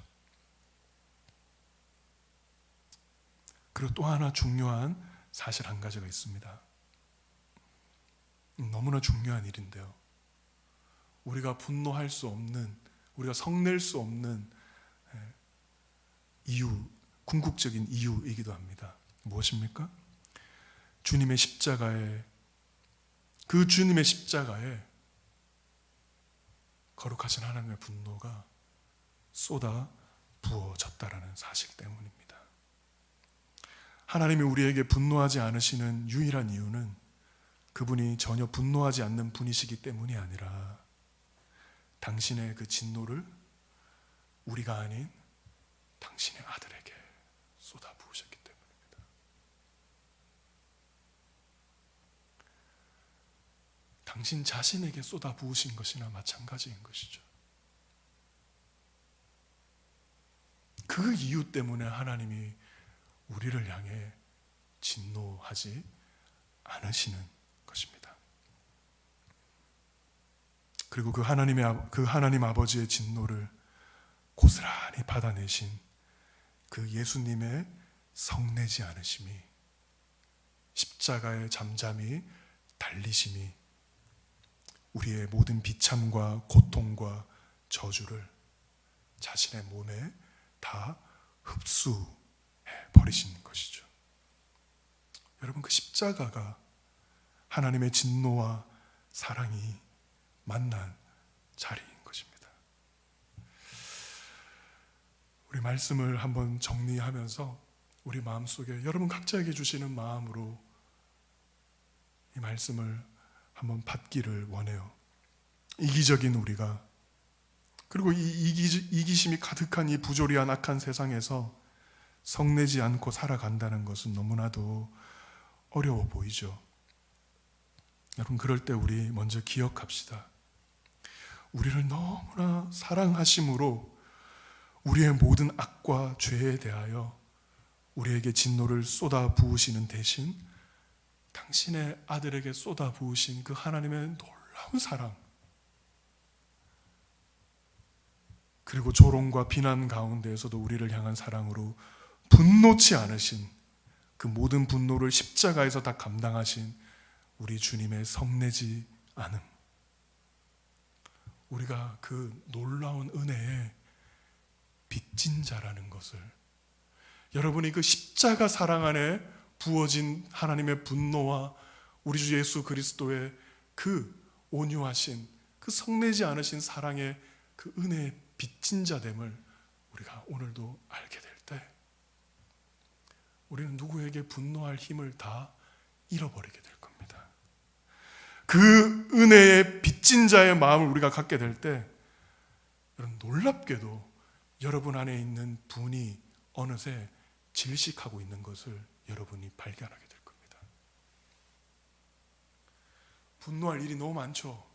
그리고 또 하나 중요한 사실 한 가지가 있습니다. 너무나 중요한 일인데요. 우리가 분노할 수 없는, 우리가 성낼 수 없는 이유, 궁극적인 이유이기도 합니다. 무엇입니까? 주님의 십자가에, 그 주님의 십자가에 거룩하신 하나님의 분노가 쏟아 부어졌다라는 사실 때문입니다. 하나님이 우리에게 분노하지 않으시는 유일한 이유는 그분이 전혀 분노하지 않는 분이시기 때문이 아니라 당신의 그 진노를 우리가 아닌 당신의 아들에게 쏟아부으셨기 때문입니다. 당신 자신에게 쏟아부으신 것이나 마찬가지인 것이죠. 그 이유 때문에 하나님이 우리를 향해 진노하지 않으시는 것입니다. 그리고 그 하나님 아버지의 진노를 고스란히 받아내신 그 예수님의 성내지 않으심이, 십자가에 잠잠히 달리심이 우리의 모든 비참과 고통과 저주를 자신의 몸에 다 흡수해 버리신 것이죠. 여러분, 그 십자가가 하나님의 진노와 사랑이 만난 자리인 것입니다. 우리 말씀을 한번 정리하면서 우리 마음속에 여러분 각자에게 주시는 마음으로 이 말씀을 한번 받기를 원해요. 이기적인 우리가, 그리고 이 이기심이 가득한 이 부조리한 악한 세상에서 성내지 않고 살아간다는 것은 너무나도 어려워 보이죠. 여러분, 그럴 때 우리 먼저 기억합시다. 우리를 너무나 사랑하심으로 우리의 모든 악과 죄에 대하여 우리에게 진노를 쏟아 부으시는 대신 당신의 아들에게 쏟아 부으신 그 하나님의 놀라운 사랑, 그리고 조롱과 비난 가운데에서도 우리를 향한 사랑으로 분노치 않으신, 그 모든 분노를 십자가에서 다 감당하신 우리 주님의 성내지 않음, 우리가 그 놀라운 은혜에 빚진 자라는 것을, 여러분이 그 십자가 사랑 안에 부어진 하나님의 분노와 우리 주 예수 그리스도의 그 온유하신, 그 성내지 않으신 사랑의 그 은혜에 빚진 자됨을 우리가 오늘도 알게 될 때 우리는 누구에게 분노할 힘을 다 잃어버리게 될 겁니다. 그 은혜에 빚진 자의 마음을 우리가 갖게 될 때 여러분, 놀랍게도 여러분 안에 있는 분이 어느새 질식하고 있는 것을 여러분이 발견하게 될 겁니다. 분노할 일이 너무 많죠.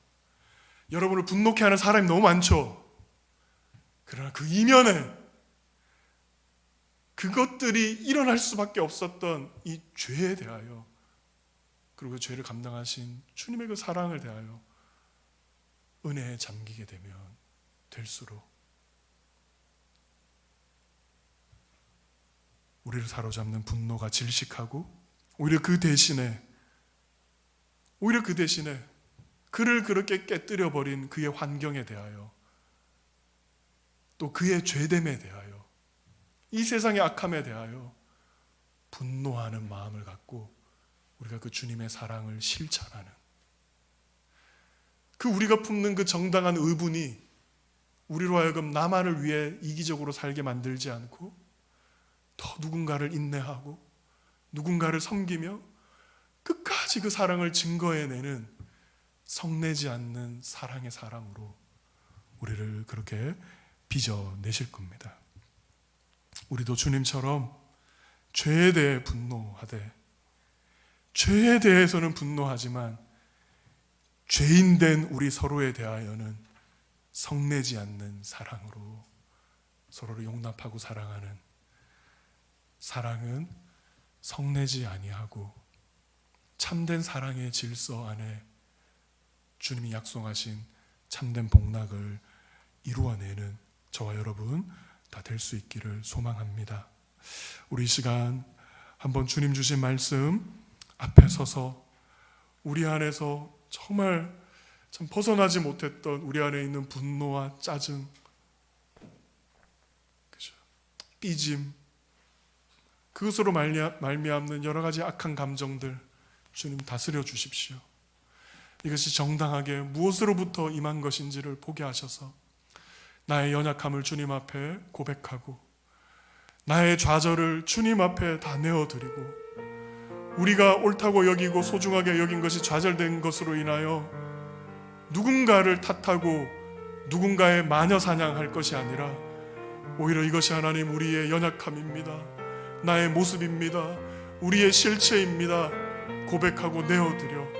여러분을 분노케 하는 사람이 너무 많죠. 그러나 그 이면에 그것들이 일어날 수밖에 없었던 이 죄에 대하여, 그리고 그 죄를 감당하신 주님의 그 사랑을 대하여 은혜에 잠기게 되면 될수록 우리를 사로잡는 분노가 질식하고, 오히려 그 대신에 그를 그렇게 깨뜨려 버린 그의 환경에 대하여, 또 그의 죄됨에 대하여, 이 세상의 악함에 대하여 분노하는 마음을 갖고 우리가 그 주님의 사랑을 실천하는, 그 우리가 품는 그 정당한 의분이 우리로 하여금 나만을 위해 이기적으로 살게 만들지 않고 더 누군가를 인내하고 누군가를 섬기며 끝까지 그 사랑을 증거해내는 성내지 않는 사랑의 사랑으로 우리를 그렇게 빚어내실 겁니다. 우리도 주님처럼 죄에 대해 분노하되, 죄에 대해서는 분노하지만 죄인된 우리 서로에 대하여는 성내지 않는 사랑으로 서로를 용납하고 사랑하는, 사랑은 성내지 아니하고 참된 사랑의 질서 안에 주님이 약속하신 참된 복락을 이루어내는 저와 여러분 다 될 수 있기를 소망합니다. 우리 이 시간 한번 주님 주신 말씀 앞에 서서 우리 안에서 정말 참 벗어나지 못했던 우리 안에 있는 분노와 짜증, 그죠? 삐짐, 그것으로 말미암는 여러 가지 악한 감정들 주님 다스려 주십시오. 이것이 정당하게 무엇으로부터 임한 것인지를 보게 하셔서 나의 연약함을 주님 앞에 고백하고 나의 좌절을 주님 앞에 다 내어드리고 우리가 옳다고 여기고 소중하게 여긴 것이 좌절된 것으로 인하여 누군가를 탓하고 누군가의 마녀 사냥할 것이 아니라 오히려 이것이 하나님 우리의 연약함입니다. 나의 모습입니다. 우리의 실체입니다. 고백하고 내어드려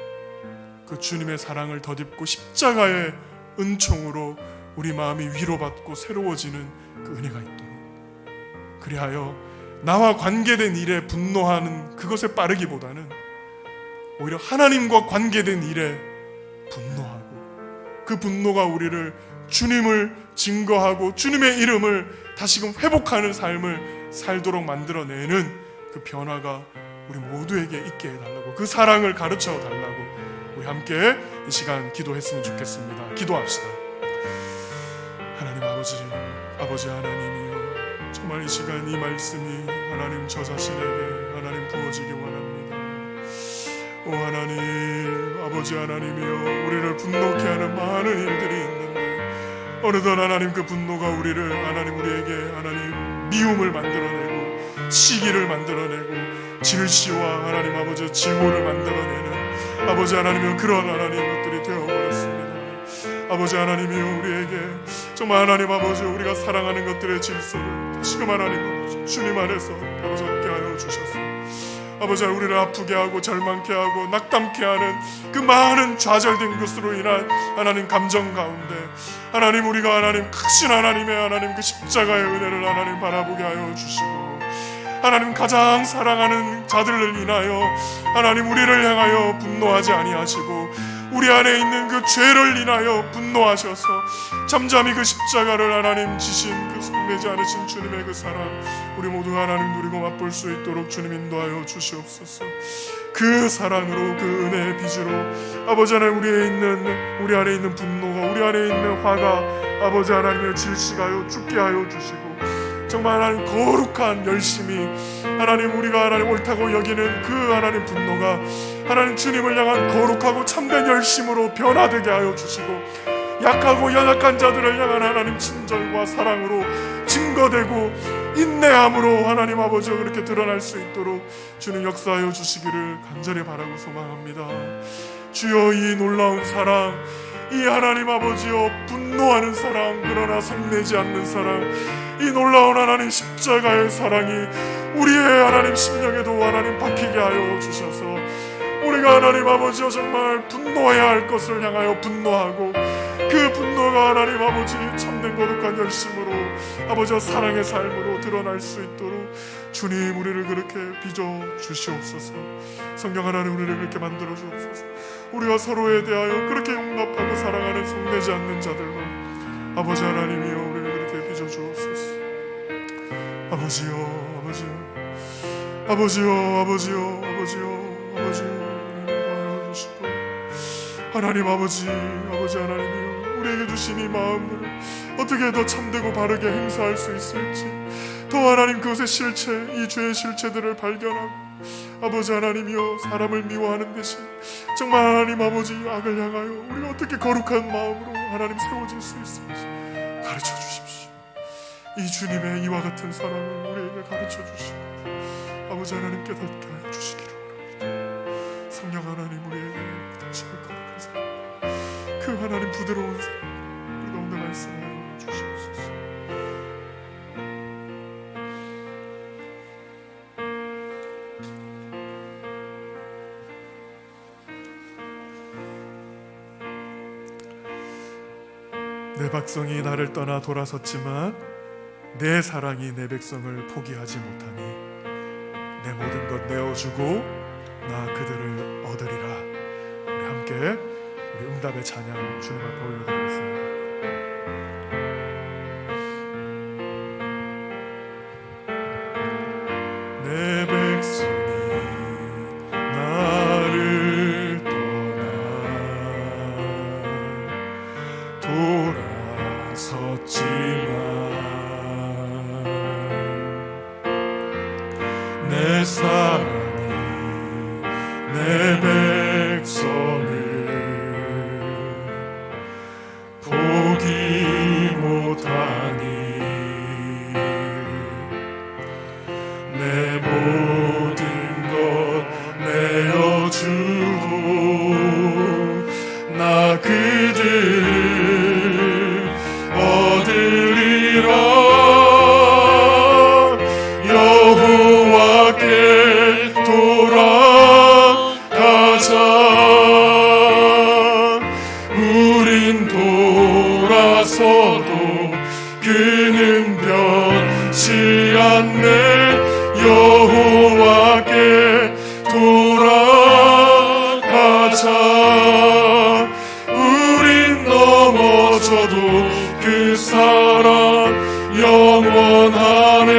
그 주님의 사랑을 덧입고 십자가의 은총으로 우리 마음이 위로받고 새로워지는 그 은혜가 있도록, 그리하여 나와 관계된 일에 분노하는 그것에 빠르기보다는 오히려 하나님과 관계된 일에 분노하고 그 분노가 우리를 주님을 증거하고 주님의 이름을 다시금 회복하는 삶을 살도록 만들어내는 그 변화가 우리 모두에게 있게 해달라고, 그 사랑을 가르쳐 달라고 우리 함께 이 시간 기도했으면 좋겠습니다. 기도합시다. 하나님 아버지 하나님이여, 정말 이 시간 이 말씀이 하나님 저 자신에게 하나님 부어지기 원합니다. 오 하나님, 아버지 하나님이여, 우리를 분노케 하는 많은 일들이 있는데 어느덧 하나님 그 분노가 우리를 하나님 우리에게 하나님 미움을 만들어내고 시기를 만들어내고 질시와 하나님 아버지 증오를 만들어내는 아버지 하나님이여 그런 하나님 것들이 되어버렸습니다. 아버지 하나님이여, 우리에게 정말 하나님 아버지 우리가 사랑하는 것들의 질서를 다시금 하나님 아버지 주님 안에서 바로 잡게 하여 주셔서 아버지 우리를 아프게 하고 절망케 하고 낙담케 하는 그 많은 좌절된 것으로 인한 하나님 감정 가운데 하나님 우리가 하나님 크신 하나님의 하나님 그 십자가의 은혜를 하나님 바라보게 하여 주시고 하나님 가장 사랑하는 자들을 인하여 하나님 우리를 향하여 분노하지 아니하시고 우리 안에 있는 그 죄를 인하여 분노하셔서 잠잠히 그 십자가를 하나님 지신 그 성내지 않으신 주님의 그 사랑 우리 모두 하나님 누리고 맛볼 수 있도록 주님 인도하여 주시옵소서. 그 사랑으로 그 은혜의 빚으로 아버지 하나님 우리 안에 있는 분노가 우리 안에 있는 화가 아버지 하나님의 질식하여 죽게 하여 주시고 정말 하나님 거룩한 열심이 하나님 우리가 하나님 옳다고 여기는 그 하나님 분노가 하나님 주님을 향한 거룩하고 참된 열심으로 변화되게 하여 주시고 약하고 연약한 자들을 향한 하나님 친절과 사랑으로 증거되고 인내함으로 하나님 아버지 그렇게 드러날 수 있도록 주님 역사하여 주시기를 간절히 바라고 소망합니다. 주여 이 놀라운 사랑, 이 하나님 아버지여 분노하는 사랑 그러나 성내지 않는 사랑, 이 놀라운 하나님 십자가의 사랑이 우리의 하나님 심령에도 하나님 박히게 하여 주셔서 우리가 하나님 아버지여 정말 분노해야 할 것을 향하여 분노하고 그 분노가 하나님 아버지 참된 거룩한 열심으로 아버지와 사랑의 삶으로 드러날 수 있도록 주님 우리를 그렇게 빚어 주시옵소서. 성령 하나님 우리를 그렇게 만들어 주옵소서. 우리가 서로에 대하여 그렇게 용납하고 사랑하는 성내지 않는 자들로 아버지 하나님이여 우리를 그렇게 빚어 주옵소서. 아버지여 아버지여 아버지여 아버지여 아버지여 아버지여 주시고 하나님 아버지 하나님이여 우리에게 주신 이 마음을 어떻게 더 참되고 바르게 행사할 수 있을지 더 하나님 그것의 실체 이 죄의 실체들을 발견하고 아버지 하나님이여 사람을 미워하는 대신 정말 하나님 아버지 악을 향하여 우리가 어떻게 거룩한 마음으로 하나님 세워질 수 있을지 가르쳐 주십시오. 이 주님의 이와 같은 사랑을 우리에게 가르쳐 주시고 아버지 하나님 깨닫게 하여 주시기를 원합니다. 성령 하나님 우리에게 다시 그 거룩한 사랑 그 하나님 부드러운 사랑 우리 가운데 말씀하여 주시옵소서. 내 백성이 나를 떠나 돌아섰지만 내 사랑이 내 백성을 포기하지 못하니 내 모든 것 내어주고 나 그들을 얻으리라. 우리 함께 우리 응답의 찬양 주님 앞에 올려드리겠습니다. 내 백성이 나를 떠나 돌아섰지만 내 사랑이 내 백성을 포기 못하니 내 모든 것 내어주고 나 그들을 얻으리라. 여호와께 돌아가자. 우린 돌아서도 그는 변치 않네. 여호와께 돌아가자. 우린 넘어져도 그 사랑 영원하네.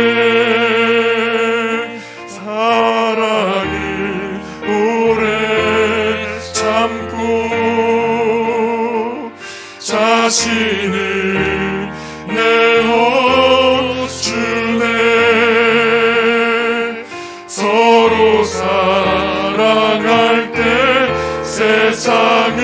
사랑을 오래 참고 자신을 내어주네. 서로 사랑할 때 세상은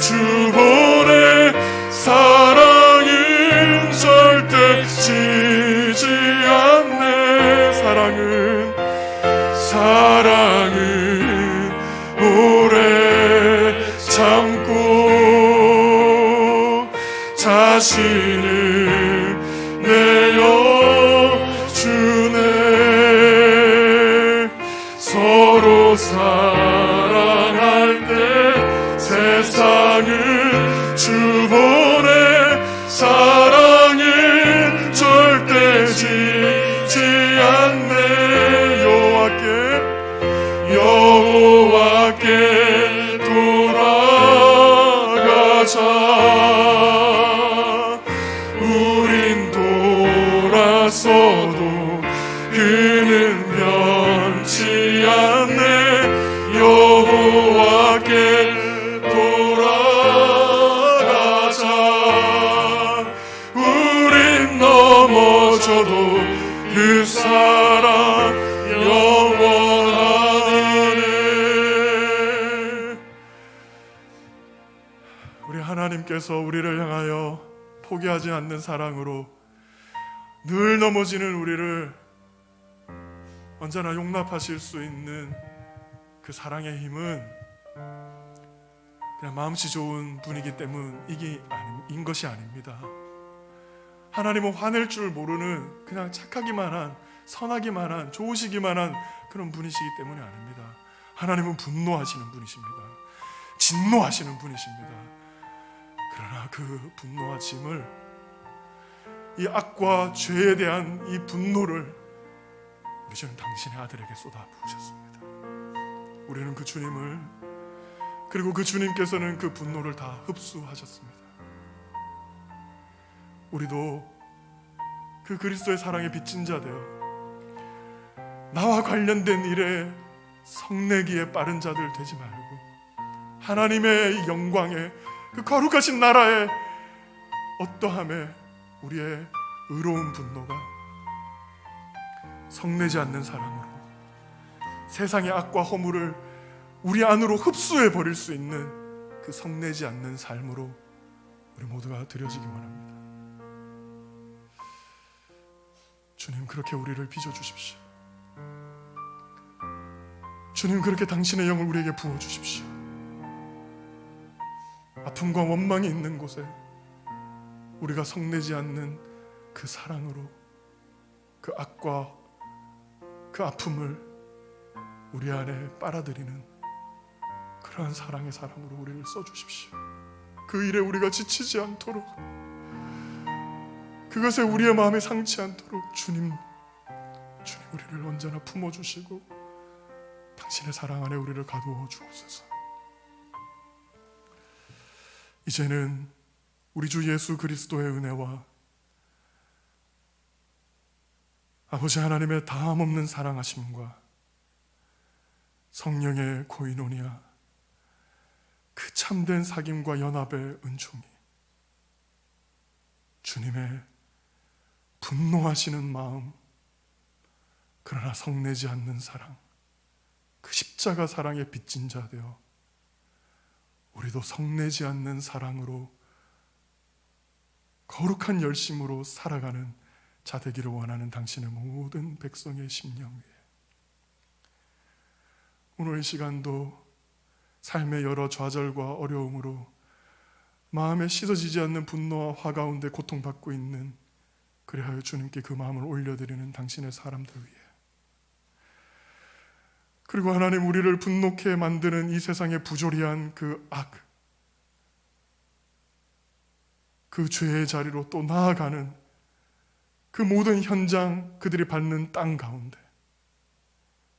주보내. 사랑은 절대 지지 않네. 사랑은 오래 참고 자신을 내어주네. 서로 사랑할 때 세상은 주보내. 사랑은 절대 지지 않네. 여호와께 돌아가자. 우린 돌아서도 그는 변치 않네. 여호와께 돌아가자. 우린 넘어져도 그 사랑 영원하네. 우리 하나님께서 우리를 향하여 포기하지 않는 사랑으로 늘 넘어지는 우리를 언제나 용납하실 수 있는 그 사랑의 힘은 그냥 마음씨 좋은 분이기 때문인 것이 아닙니다. 하나님은 화낼 줄 모르는 그냥 착하기만 한, 선하기만 한, 좋으시기만 한 그런 분이시기 때문이 아닙니다. 하나님은 분노하시는 분이십니다. 진노하시는 분이십니다. 그러나 그 분노하심을, 이 악과 죄에 대한 이 분노를 우리 주는 당신의 아들에게 쏟아부으셨습니다. 우리는 그 주님을, 그리고 그 주님께서는 그 분노를 다 흡수하셨습니다. 우리도 그 그리스도의 사랑에 빚진 자 되어 나와 관련된 일에 성내기에 빠른 자들 되지 말고 하나님의 영광에, 그 거룩하신 나라의 어떠함에 우리의 의로운 분노가 성내지 않는 사랑으로 세상의 악과 허물을 우리 안으로 흡수해 버릴 수 있는 그 성내지 않는 삶으로 우리 모두가 드려지기 원합니다. 주님, 그렇게 우리를 빚어주십시오. 주님, 그렇게 당신의 영을 우리에게 부어주십시오. 아픔과 원망이 있는 곳에 우리가 성내지 않는 그 사랑으로 그 악과 그 아픔을 우리 안에 빨아들이는 그러한 사랑의 사람으로 우리를 써주십시오. 그 일에 우리가 지치지 않도록, 그것에 우리의 마음이 상치 않도록 주님 우리를 언제나 품어주시고 당신의 사랑 안에 우리를 가두어 주옵소서. 이제는 우리 주 예수 그리스도의 은혜와 아버지 하나님의 다함없는 사랑하심과 성령의 고인노니아 그 참된 사귐과 연합의 은총이 주님의 분노하시는 마음, 그러나 성내지 않는 사랑, 그 십자가 사랑의 빚진 자 되어 우리도 성내지 않는 사랑으로 거룩한 열심으로 살아가는 자 되기를 원하는 당신의 모든 백성의 심령 위에 오늘 이 시간도 삶의 여러 좌절과 어려움으로 마음에 씻어지지 않는 분노와 화 가운데 고통받고 있는, 그리하여 주님께 그 마음을 올려드리는 당신의 사람들 위해, 그리고 하나님 우리를 분노케 만드는 이 세상의 부조리한 그 악, 그 죄의 자리로 또 나아가는 그 모든 현장, 그들이 밟는 땅 가운데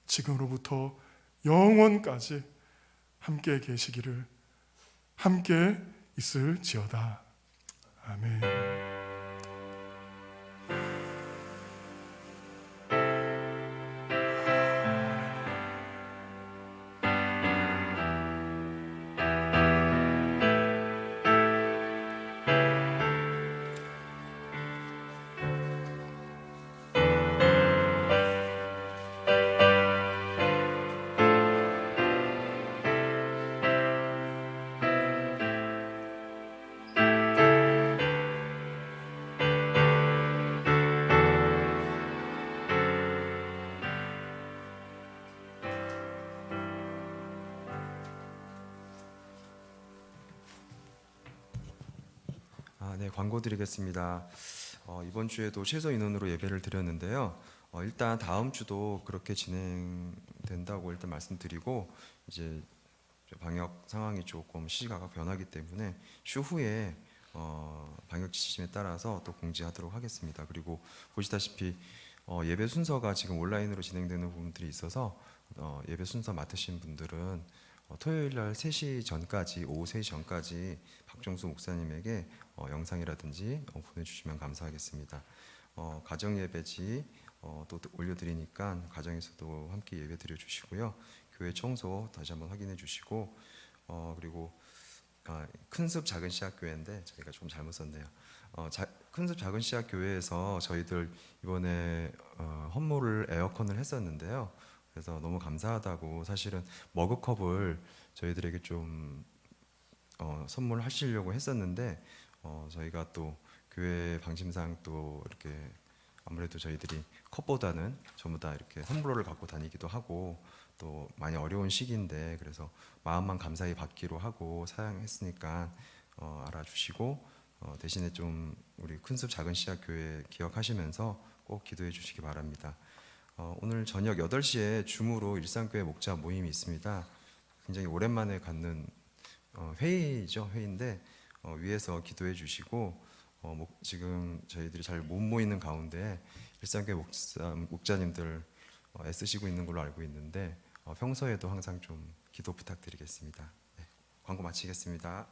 지금으로부터 영원까지 함께 계시기를, 함께 있을지어다. 아멘. 네, 광고 드리겠습니다. 이번 주에도 최소 인원으로 예배를 드렸는데요. 일단 다음 주도 그렇게 진행된다고 일단 말씀드리고, 이제 방역 상황이 조금 시시각각 변하기 때문에 추후에 방역 지침에 따라서 또 공지하도록 하겠습니다. 그리고 보시다시피 예배 순서가 지금 온라인으로 진행되는 부분들이 있어서 예배 순서 맡으신 분들은 토요일 날 3시 전까지, 오후 3시 전까지 박정수 목사님에게 영상이라든지 보내주시면 감사하겠습니다. 가정 예배지 또 올려드리니까 가정에서도 함께 예배 드려주시고요. 교회 청소 다시 한번 확인해 주시고, 그리고 큰습 작은 씨앗교회인데 저희가 좀 잘못 썼네요. 큰습 작은 씨앗교회에서 저희들 이번에 헌물을 에어컨을 했었는데요. 그래서 너무 감사하다고, 사실은 머그컵을 저희들에게 좀 선물하시려고 했었는데 저희가 또 교회 방침상 또 이렇게 아무래도 저희들이 컵보다는 전부 다 이렇게 텀블러를 갖고 다니기도 하고 또 많이 어려운 시기인데, 그래서 마음만 감사히 받기로 하고 사양했으니까 알아주시고 대신에 좀 우리 큰숲 작은 씨앗 교회 기억하시면서 꼭 기도해 주시기 바랍니다. 오늘 저녁 8시에 줌으로 일산교회 목자 모임이 있습니다. 굉장히 오랜만에 갖는 회의인데 위에서 기도해 주시고, 지금 저희들이 잘 못 모이는 가운데 일산교회 목자님들 애쓰시고 있는 걸로 알고 있는데 평소에도 항상 좀 기도 부탁드리겠습니다. 네, 광고 마치겠습니다.